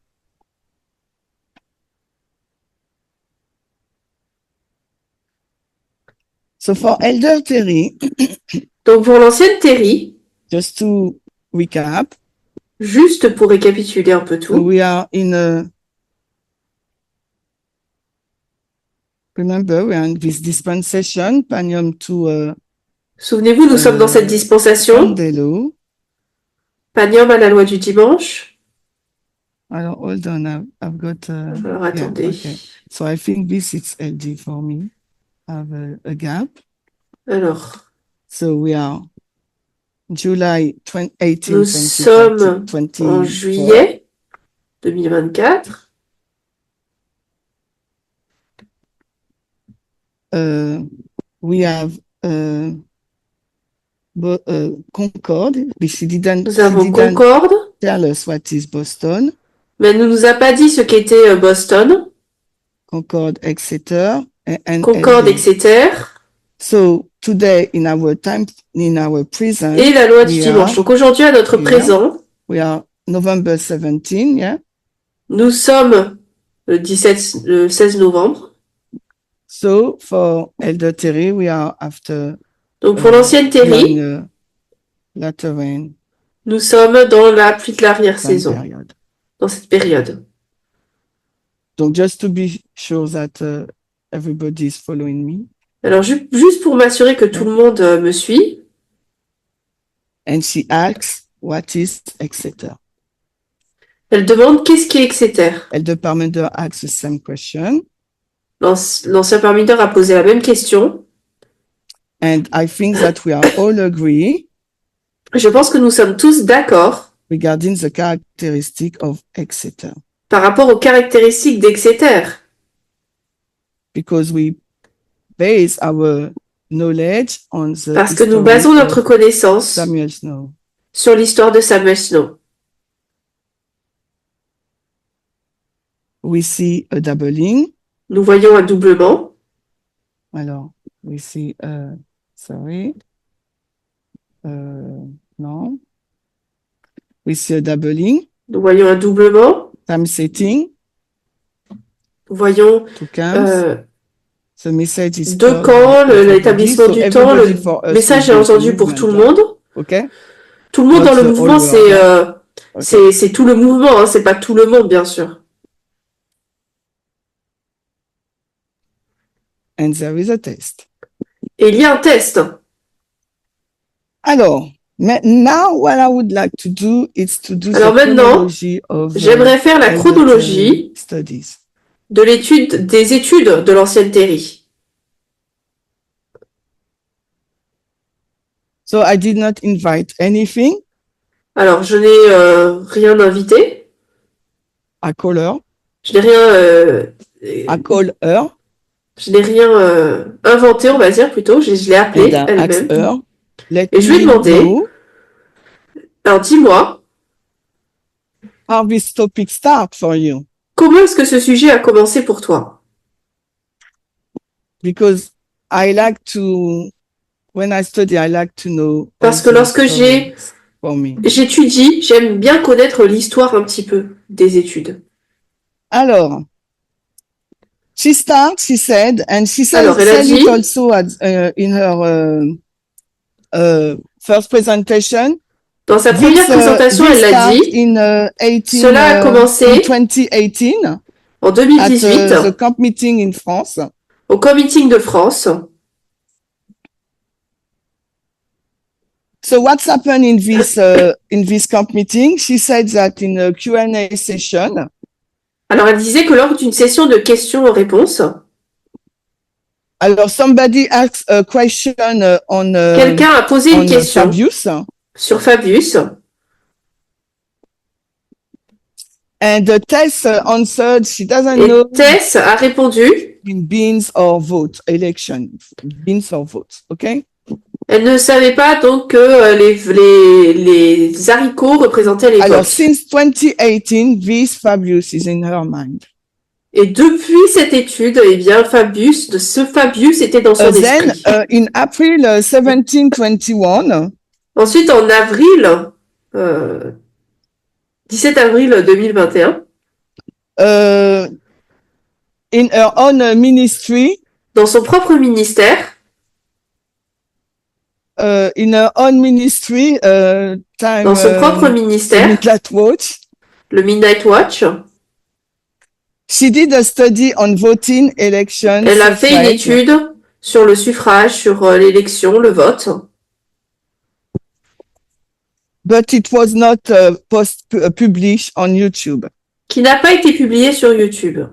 for Elder Terry, donc pour l'ancienne Terry, just to recap, juste pour récapituler un peu tout, we are in a, remember, we are in this dispensation, Panium to souvenez-vous, nous sommes dans cette dispensation, Panium à la loi du dimanche. Alors, hold on, I've got... Alors, attendez. Yeah, okay. So I think this is LD for me. I have a gap. Alors. So we are July 18, Nous sommes 2020, en juillet 2024. We have Concord. She Nous avons didn't Concorde, tell us what is Boston. mais elle ne nous a pas dit ce qu'était Boston, Concord, Exeter, and Concorde, LA. Exeter, So today, in our present, et la loi du we dimanche. are, Donc aujourd'hui, à notre yeah. présent, we are November 17, yeah. nous sommes le 16 novembre. So for Elder Terry, we are after Donc pour l'ancienne Terry, latter rain nous sommes dans la pluie de l'arrière-saison, period. dans cette période. Donc just to be sure that everybody is following me. Alors juste pour m'assurer que tout le monde me suit. And she asks, what is Exeter? Elle demande qu'est-ce qui est Exeter. Elder Parmenter asks the same question. L'ancien Parmenter a posé la même question. And I think that we are all agree. Je pense que nous sommes tous d'accord Regarding the characteristic of Exeter. Par rapport aux caractéristiques d'Exeter. Because we base our knowledge on the Parce que nous basons notre connaissance Samuel Snow. Sur l'histoire de Samuel Snow. We see a doubling. Nous voyons un doublement. Alors, we see, non. We see a doubling. Nous voyons un doublement. Time setting. Nous voyons the message is deux camps, l'établissement du temps. Le message est entendu pour tout le monde. Okay. Tout le monde dans le mouvement, c'est tout le mouvement, hein, c'est pas tout le monde, bien sûr. And there is a test. Et il y a un test. Alors, now what I would like to do is to do Alors maintenant, j'aimerais faire la chronologie des études de l'ancienne Terry. So I did not invite anything. Alors, je n'ai rien invité. I call her. Je n'ai rien. I call her. Je n'ai rien inventé, on va dire plutôt. Je l'ai appelée elle-même. Et je lui ai demandé. Alors, dis-moi. How this topic start for you? Comment est-ce que ce sujet a commencé pour toi? Because I like to, when I study, I like to know. Parce que lorsque j'étudie, j'aime bien connaître l'histoire un petit peu des études. Alors, she said, and she said, alors, elle a dit, it also in her first presentation. Dans sa première présentation, elle l'a dit. Cela a commencé en 2018 at the camp meeting in France. Au camp meeting de France. So what's happened in this camp meeting? She said that in a Q&A session. Alors, elle disait que lors d'une session de questions-réponses. Alors, somebody asked a question on. Quelqu'un a posé une question. Fabius. Sur Fabius. And Tess answered, she doesn't know. Tess a répondu. In beans or vote, election. Beans or votes, okay? Elle ne savait pas donc que les haricots représentaient les Alors, votes. since 2018, this Fabius is in her mind. Et depuis cette étude, eh bien, ce Fabius était dans son esprit. Then, in April 1721, ensuite, en avril, 17 avril 2021, in her own ministry, dans son propre ministère, in her own ministry, dans son propre ministère, le Midnight Watch, she did a study on voting, elections. Elle a fait une étude sur le suffrage, sur l'élection, le vote. But it was not published on YouTube. Qui n'a pas été publié sur YouTube.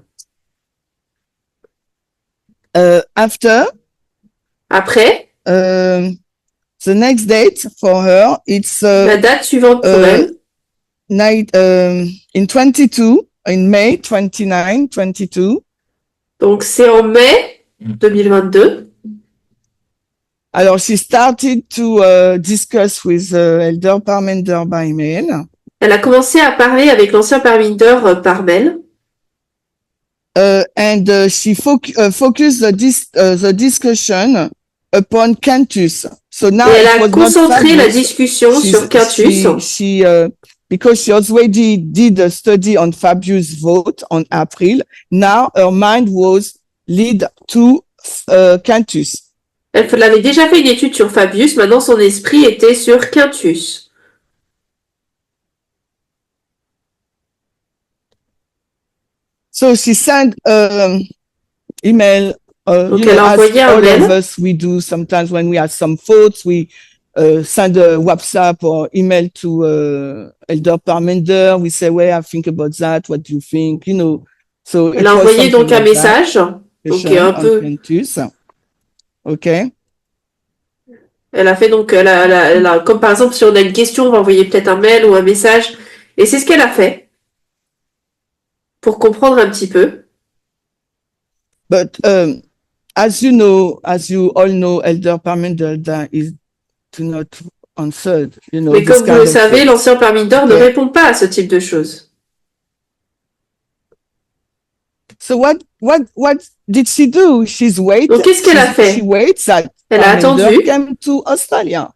Après, The next date for her, it's La date suivante pour elle, in 22, in May 29, 22. donc c'est en mai 2022. Alors, she started to discuss with Elder Parmenter by mail. Elle a commencé à parler avec l'ancien Parminder par mail. And she focused the discussion upon Cantus. So now Et elle it a was not concentré la Fabius. discussion sur Quintus. Because she already did a study on Fabius' vote on April, now her mind was lead to Cantus. Elle avait déjà fait une étude sur Fabius, maintenant son esprit était sur Quintus. So she sent email. Donc elle a envoyé un all mail. of us we do sometimes when we have some thoughts, we send a WhatsApp or email to Elder Parmenter. We say, "Well, I think about that. What do you think?" You know. So Elle a envoyé donc un message, donc un peu. Cantus. Okay. Elle a fait donc, comme par exemple, si on a une question, on va envoyer peut-être un mail ou un message. Et c'est ce qu'elle a fait pour comprendre un petit peu. But as you all know, Elder Parmenter is do not answer. You know. Mais comme vous le savez, things. l'ancien Parminder ne répond pas à ce type de choses. So what did she do? She's waiting. Donc qu'est-ce qu'elle a fait? She waits that Elle a attendu came to Australia.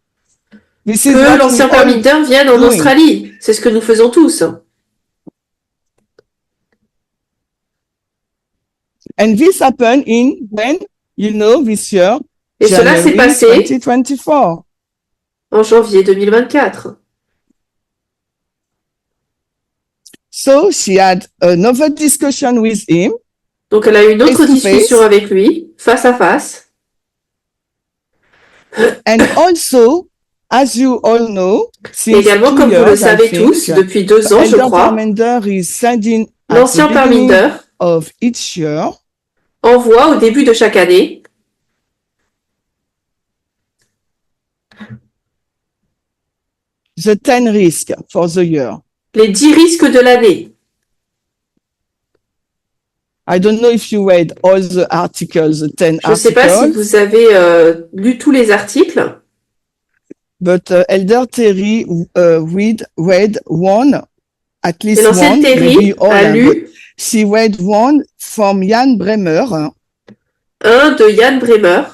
This is que what l'ancien we all Parminder vienne en doing. Australie. C'est ce que nous faisons tous. And this happened in when, you know, this year. Et cela s'est passé 2024. en janvier 2024. So she had another discussion with him. Donc elle a eu une autre Face to discussion face. avec lui, face à face. And also, as you all know, since Également, 2 comme vous le years, I savez think, tous, depuis 2 ans, je Elder crois, Parmenter is sending at the l'ancien beginning Parminder of each year envoie au début de chaque année the 10 risks for the year. les 10 risques de l'année. I don't know if you read all the articles, the 10 Je ne sais pas si articles, vous avez lu tous les articles, but Elder Terry read one, at mais least l'ancienne one, Terry maybe all, a but lu she read one from Jan Bremer, un de Jan Bremer.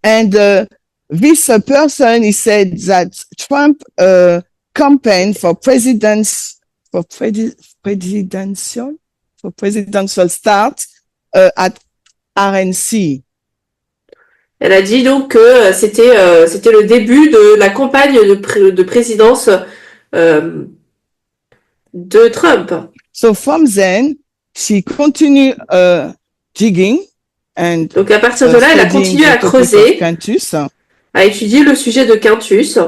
and this person, he said that Trump campaign for presidential start at RNC. Elle a dit donc que c'était le début de la campagne de présidence de Trump. So from then, she continued digging and Donc à partir de là, elle a studying continué à the topic of creuser, Cantus. à étudier le sujet de Quintus.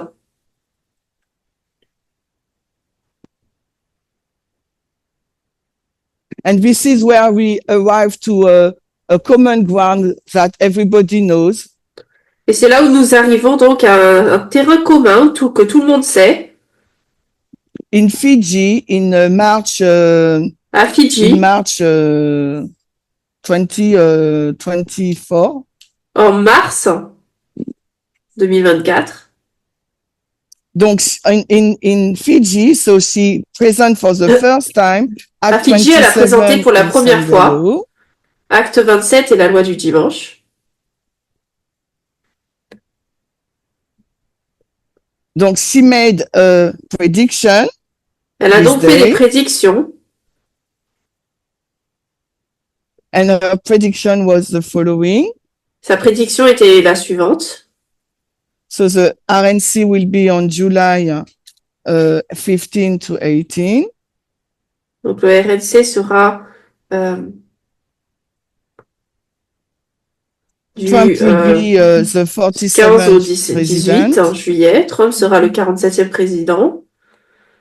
And this is where we arrive to a common ground that everybody knows. Et c'est là où nous arrivons donc à un terrain commun que tout le monde sait. In Fiji, in March, À Fidji, 2024, en mars 2024. donc in Fiji, so she present for the first time À Act Fidji, elle a 27 présenté pour la and première Sunday fois law. Acte 27 et la loi du dimanche. Donc she made a prediction. Elle a This donc fait day. des prédictions. And her prediction was the following. Sa prédiction était la suivante. So the RNC will be on July 15 to 18. Donc le RNC sera du Trump will be the 15 au 47th 18 president. juillet. Trump sera le 47e président.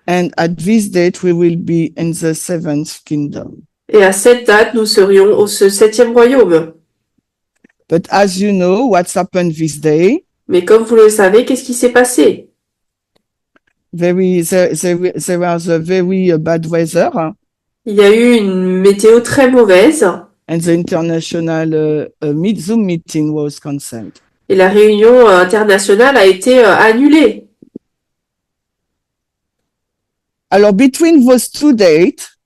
And at this date, we will be in the seventh kingdom. Et à cette date, nous serions au 7e royaume. But as you know, what's happened this day? Mais comme vous le savez, qu'est-ce qui s'est passé? There was a very bad weather, Il y a eu une météo très mauvaise and the international Zoom meeting was cancelled. et la réunion internationale a été annulée. Alors, between those two dates,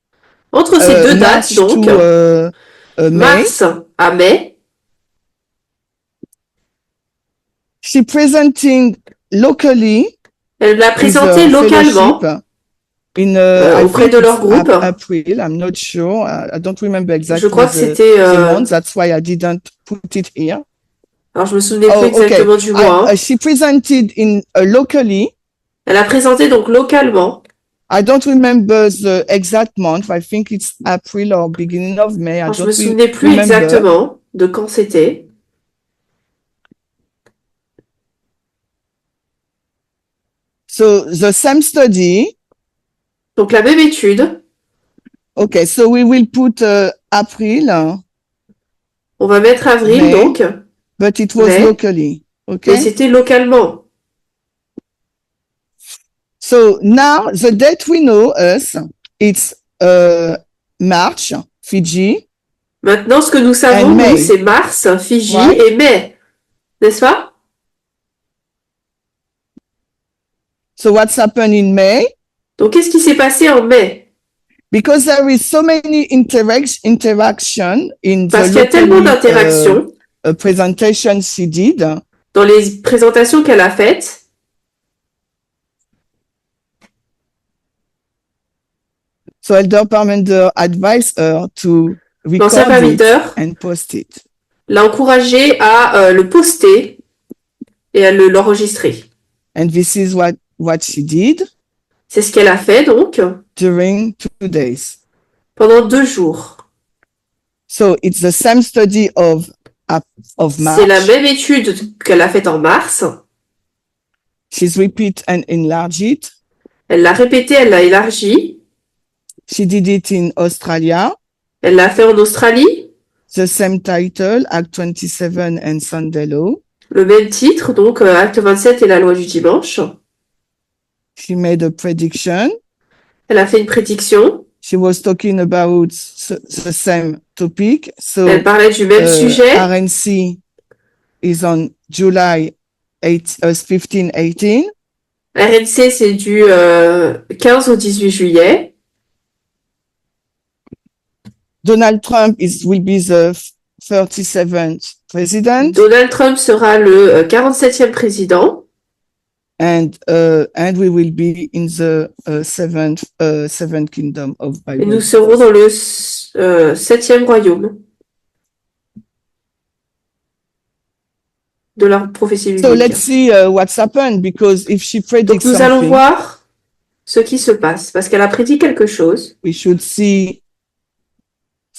Entre ces deux March dates, donc, to May, mars à mai, she presenting locally elle l'a with présenté a localement fellowship in I auprès think de leur it's groupe. April. I'm not sure. I don't remember Je exactly crois que c'était... the month. That's why I didn't put it here. alors, je me souvenais plus Oh, okay. exactement du mois. hein. She presented in locally. Elle a présenté donc localement. I don't remember the exact month. I think it's April or beginning of May. I Alors, je me don't souvenais plus remember. exactement de quand c'était. So the same study. Donc, la même étude. Okay, so we will put April, On va mettre avril, Mai. donc. but it was Mai. locally. Mais Okay. c'était localement. So now the date we know is it's March, Fiji, Maintenant, ce que nous savons, And May. nous, c'est mars, Fiji Ouais. et mai. N'est-ce pas? so what's happened in May? Donc, qu'est-ce qui s'est passé en mai? Because there is so many interaction in Parce the qu'il y a tellement locally, d'interactions presentation she did. dans les présentations qu'elle a faites. So Elder Parmenter advised her to L'ancien record it Parmenter and post it. l'a encouragé à le poster et à l'enregistrer. And this is what she did C'est ce qu'elle a fait, donc, during 2 days. pendant 2 jours. So it's the same study of C'est la March. même étude qu'elle a faite en mars. She's repeat and enlarge it. Elle l'a répété, elle l'a élargi. She did it in Australia. Elle l'a fait en Australie. The same title, Act 27 and Sunday Law. Le même titre, donc Acte 27 et la loi du dimanche. She made a prediction. Elle a fait une prédiction. She was talking about the same topic. So Elle parlait du même sujet. RNC is on July 15-18. RNC, c'est du 15 au 18 juillet. Donald Trump will be the 37th president. Donald Trump sera le 47e président. And we will be in the seventh kingdom of Bible. Et nous serons dans le 7e royaume de la prophétie biblique. So let's see what's happened, because if she predicts Donc nous allons something, voir ce qui se passe, parce qu'elle a prédit quelque chose. you should see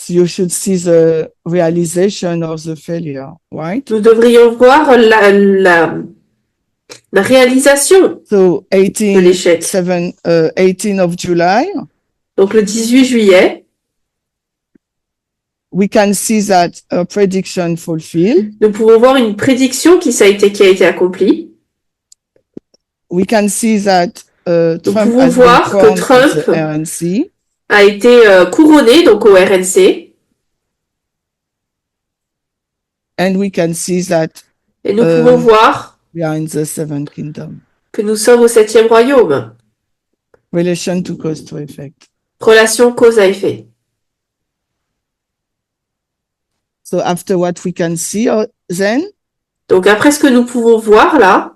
the realization of the failure, right? Nous devrions voir la réalisation So de l'échec. 18 of July, Donc le 18 juillet, we can see that a prediction fulfilled. nous pouvons voir une prédiction qui a été accomplie. We can see that Trump pouvons has voir been que crowned at Trump the RNC. A été couronné donc au RNC. And we can see that Et nous pouvons voir we are in the seventh kingdom. que nous sommes au 7e royaume. Relation to cause to effect. Relation cause à effet. So after what we can see then, Donc après ce que nous pouvons voir là,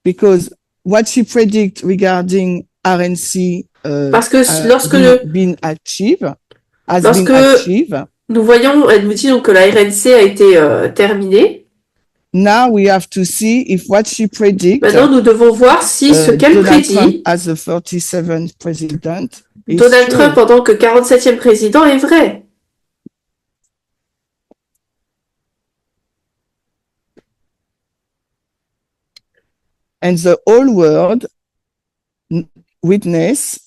because what she predict regarding RNC parce que lorsque been achieved, has lorsque been achieved. Nous voyons, elle nous dit donc que la RNC a été terminée. Now we have to see if what she predict. Maintenant, nous devons voir si ce qu'elle prédit, as the 47th president, Donald Trump en tant que 47e président, est vrai. And the whole world witness.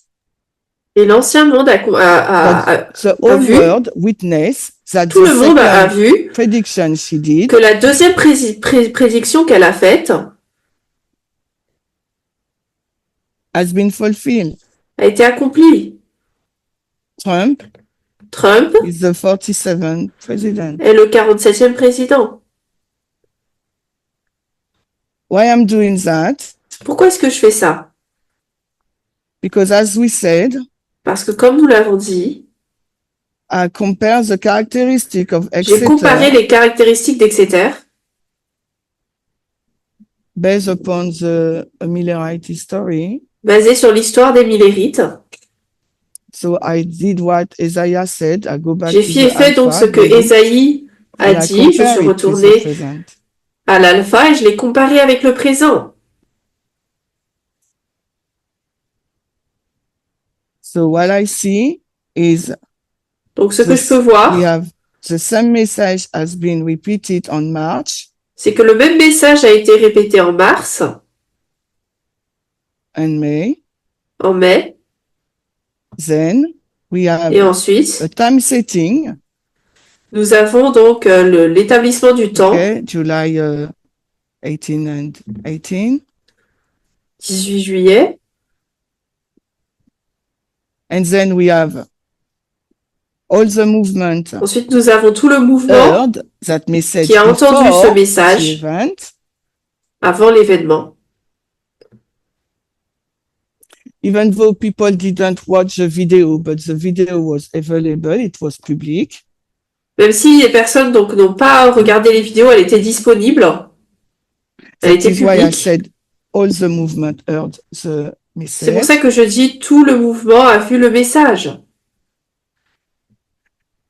Et l'ancien monde The whole vu world witness that Tout the le monde a second vu prediction she did que la deuxième prédiction qu'elle a faite has been fulfilled. a été accomplie. Trump Trump is the 47th president. est le 47e président. Why I'm doing that? Pourquoi est-ce que je fais ça? Because as we said, Parce que comme nous l'avons dit, I compare the characteristic of j'ai comparé Exeter les caractéristiques d'Exeter based upon the Millerite story. basées sur l'histoire des Millérites. So I did what Isaiah said. I go back J'ai to the fait donc ce Alpha, que David, Ésaïe a and I dit. Je compare suis it with the retournée present. à l'alpha et je l'ai comparé avec le présent. So what I see is Donc ce que je peux we voir, have the same message has been repeated on March c'est que le même message a été répété en mars, and May. en mai, Then we have et ensuite, a time setting, nous avons donc l'établissement du temps, okay, July 18 and 18. 18 juillet, And then we have all the movement ensuite nous avons tout le mouvement heard that message qui a entendu ce before the message event. avant l'événement. Even though people didn't watch the video, but the video was available, it was public. Même si les personnes donc n'ont pas regardé les vidéos, elle était disponible, elle That était is why I publique. said all the movement heard the C'est pour message. ça que je dis tout le mouvement a vu le message.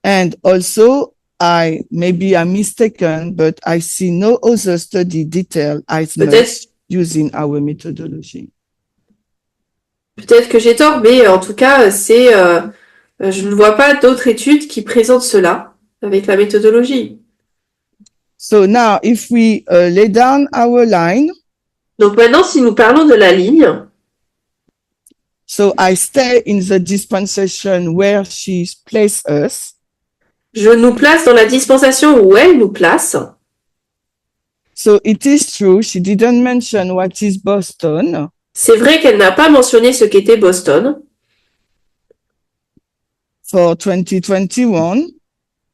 And also, maybe I'm mistaken, but I see no other study detail as much Peut-être using our methodology. Peut-être que j'ai tort, mais en tout cas, je ne vois pas d'autres études qui présentent cela avec la méthodologie. So now, if we lay down our line, Donc maintenant, si nous parlons de la ligne, so I stay in the dispensation where she's placed us. je nous place dans la dispensation où elle nous place. So it is true, she didn't mention what is Boston. C'est vrai qu'elle n'a pas mentionné ce qu'était Boston For 2021,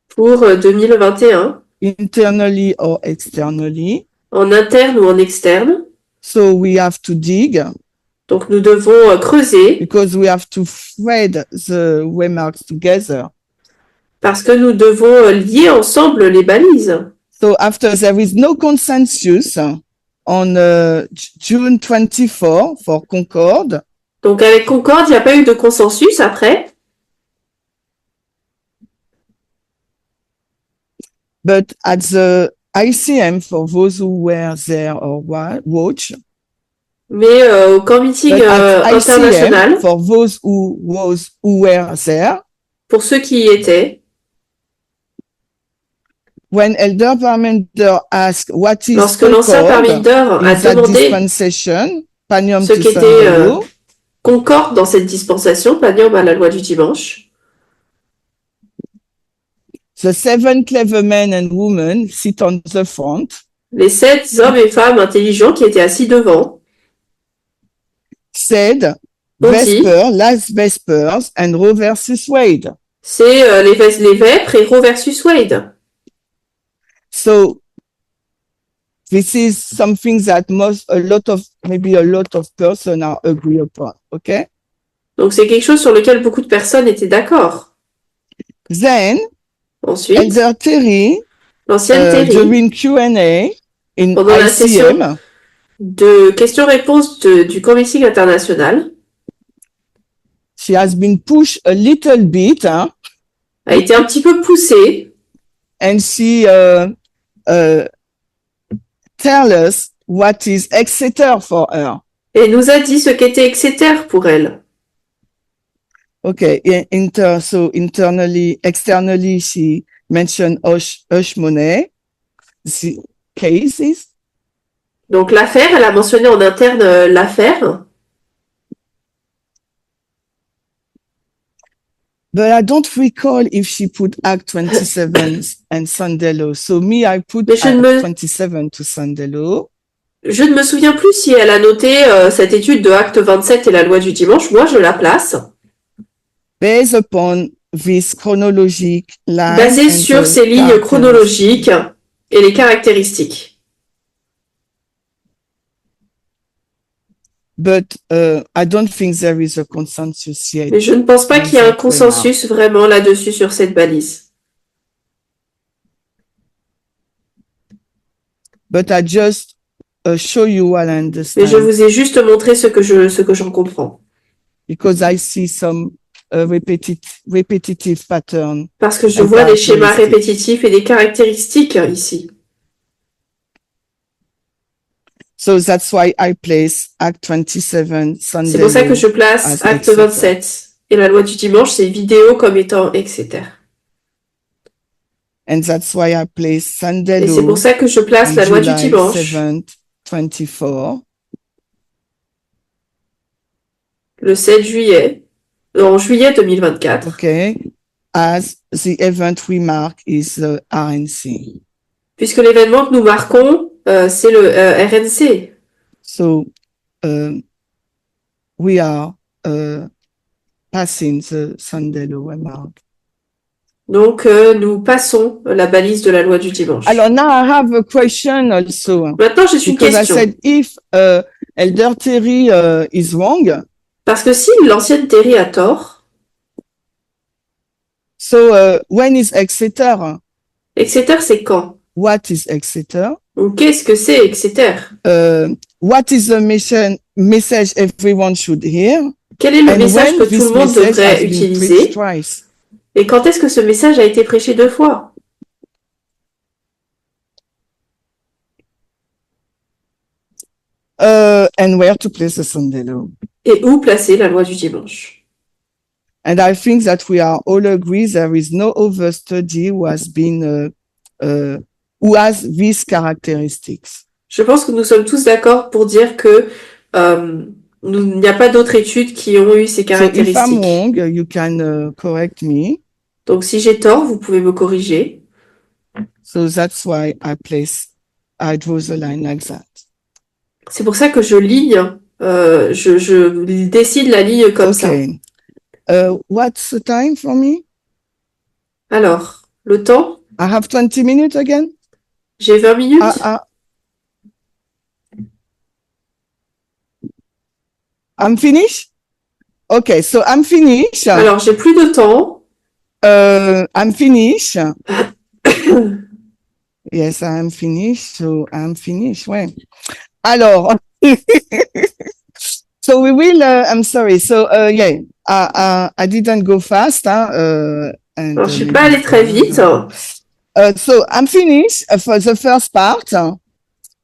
pour 2021, internally or externally. en interne ou en externe. So we have to dig Donc nous devons creuser because we have to thread the waymarks together. parce que nous devons lier ensemble les balises. So after there is no consensus on June 24 for Concord, Donc avec Concorde, il n'y a pas eu de consensus après. but at the ICM, for those who were there or watch, Mais au camp meeting but at international, ICM, for those who were there, pour ceux qui y étaient, when Elder Parmenter asked what is lorsque l'ancien Concord Parmenter a in that demandé dispensation, Panium ce to qu'était Sangalo, Concorde dans cette dispensation, Panium à la loi du dimanche, the 7 clever men and women sit on the front, les 7 hommes et femmes intelligents qui étaient assis devant said ont dit, Vesper, last Vespers, and Roe versus Wade. c'est les Vêpres et Roe versus Wade. So this is something that maybe a lot of person are agree upon. Okay. Donc c'est quelque chose sur lequel beaucoup de personnes étaient d'accord. Then Ensuite, Elder Terry, l'ancienne Terry, during Q&A in pendant la session ICM, de questions-réponses du camp meeting international, she has been pushed a little bit, a été un petit peu poussée and she tell us what is Exeter for her. et nous a dit ce qu'était Exeter pour elle. Okay, externally, she mentioned Hashmoney, the cases. Donc l'affaire, elle a mentionné en interne l'affaire. But I don't recall if she put Act 27 and Sandelo. So me, I put Mais Act 27 to Sandelo. je ne me souviens plus si elle a noté cette étude de Acte 27 et la loi du dimanche. Moi, je la place Based upon this chronologic line basée and sur the ces lignes characteristics. chronologiques et les caractéristiques. But I don't think there is a consensus yet. Mais je ne pense pas on qu'il y ait un that consensus vraiment là-dessus sur cette balise. But I just show you what I Mais je understand vous ai juste montré ce que j'en comprends. because I see some repetitive pattern. Parce que je And vois des schémas characteristics. répétitifs et des caractéristiques ici. So that's why I place Act 27, C'est pour ça que je Sandelo, place as Acte etc. 27 et la loi du dimanche, c'est vidéo comme étant etc. And that's why I place Et c'est pour Sandelo ça que je place on la loi du July dimanche 7th, 24 le 7 juillet, en juillet 2024, okay, as the event we mark is the RNC. puisque l'événement que nous marquons, c'est le RNC. So we are passing the Sandelo remark. Donc, nous passons la balise de la loi du dimanche. Alors, now I have a question also. Maintenant, j'ai une Because I question. said if Elder Terry is wrong, Parce que si l'ancienne Terry a tort, so when is Exeter? Exeter, c'est quand? What is Exeter? Ou qu'est-ce que c'est Exeter? What is the message everyone should hear? Quel est le And message que when tout this le monde message devrait has been utiliser? preached twice? Et quand est-ce que ce message a été prêché 2 fois? And where to place the Sandelo? Et où placer la loi du dimanche? And I think that we are all agree there is no other study who has been who has these characteristics. Je pense que nous sommes tous d'accord pour dire que il n'y a pas d'autres études qui ont eu ces So if caractéristiques. I'm wrong, you can correct me. Donc si j'ai tort, vous pouvez me corriger. So that's why I draw the line like that. C'est pour ça que je décide la ligne comme ça. Okay. What's the time for me? Alors, le temps, I have 20 minutes again? j'ai 20 minutes. I'm finished? Okay, so I'm finished. Alors, j'ai plus de temps. I'm finished. Yes, I'm finished. So I'm finished. Ouais. Alors, so we will, I'm sorry. So, yeah, I didn't go fast. And, Alors, je suis pas allée très vite. So I'm finished for the first part.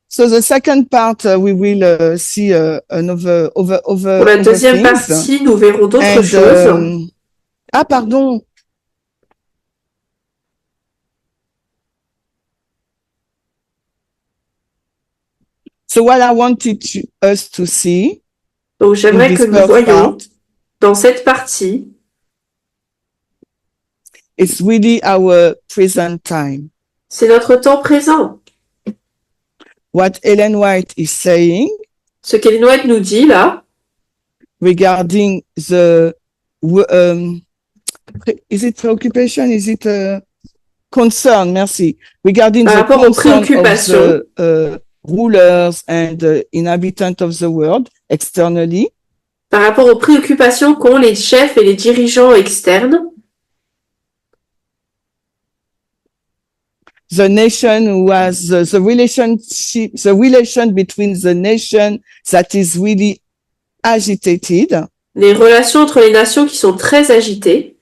So the second part, we will see another over. Pour la deuxième partie, nous verrons d'autres choses. Pardon. So what I wanted us to see. Donc, j'aimerais que nous voyions dans cette partie. It's really our present time. C'est notre temps présent. What Ellen White is saying. Ce qu'Ellen White nous dit là. Regarding the, is it preoccupation? Is it concern? Merci. Regarding the concern of the rulers and inhabitants of the world externally. Par rapport aux préoccupations qu'ont les chefs et les dirigeants externes. The nation who has the relation between the nation that is really agitated. Les relations entre les nations qui sont très agitées.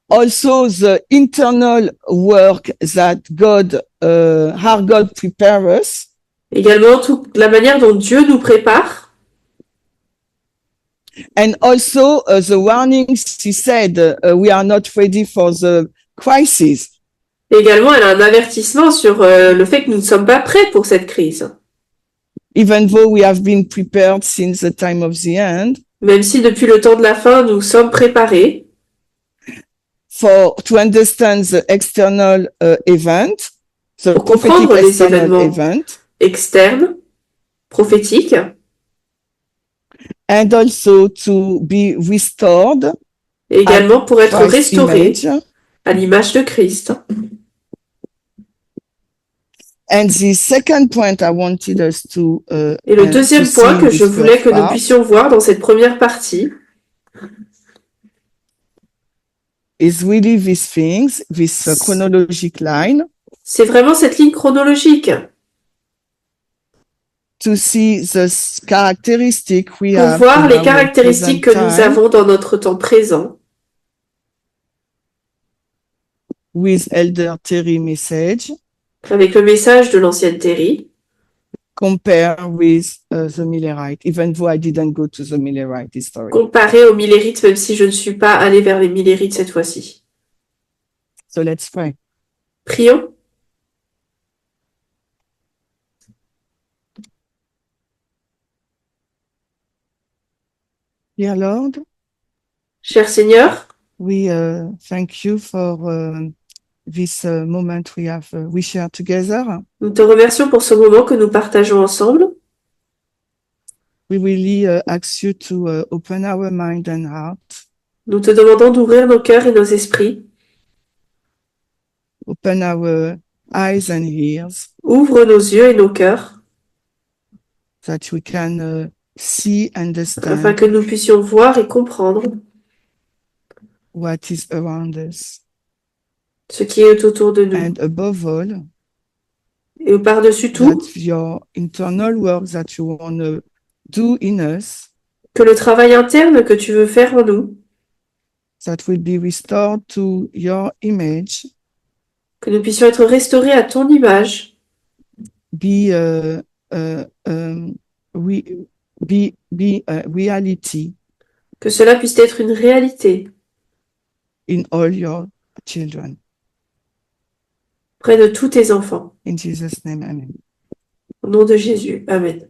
Also the internal work that our God prepares us. Également toute la manière dont Dieu nous prépare. And also the warnings she said we are not ready for the crisis. Également, elle a un avertissement sur le fait que nous ne sommes pas prêts pour cette crise. Even though we have been prepared since the time of the end. Même si depuis le temps de la fin, nous sommes préparés to understand the external event, the pour prophetic comprendre les external événements event, externes, prophétiques, and also to be restored et également pour être Christ's restaurés image. à l'image de Christ. And the second point I wanted us to Et le to deuxième see point in que this je voulais first que nous part puissions voir dans cette première partie, is really these things, this chronologic line, c'est vraiment cette ligne chronologique to see the characteristic we pour have voir in les our caractéristiques present que nous time avons dans notre temps présent with Elder Terry message, avec le message de l'ancienne Terry, compare with the Millerite, even though I didn't go to the Millerite history. comparé aux Millérites, même si je ne suis pas allée vers les Millérites cette fois-ci. So let's pray. Prions. Dear Lord, Cher Seigneur, we thank you for this moment we share together. nous te remercions pour ce moment que nous partageons ensemble. We really ask you to open our mind and heart, Nous te demandons d'ouvrir nos cœurs et nos esprits. open our eyes and ears, Ouvre nos yeux et nos cœurs that we can see, afin understand que nous puissions voir et comprendre what is around us. ce qui est autour de nous. And above all, Et par-dessus tout, that your internal work that you want to do in us, que le travail interne que tu veux faire en nous, that will be restored to your image, que nous puissions être restaurés à ton image, be a reality que cela puisse être une réalité in all your children. près de tous tes enfants. In Jesus' name, amen. Au nom de Jésus. Amen.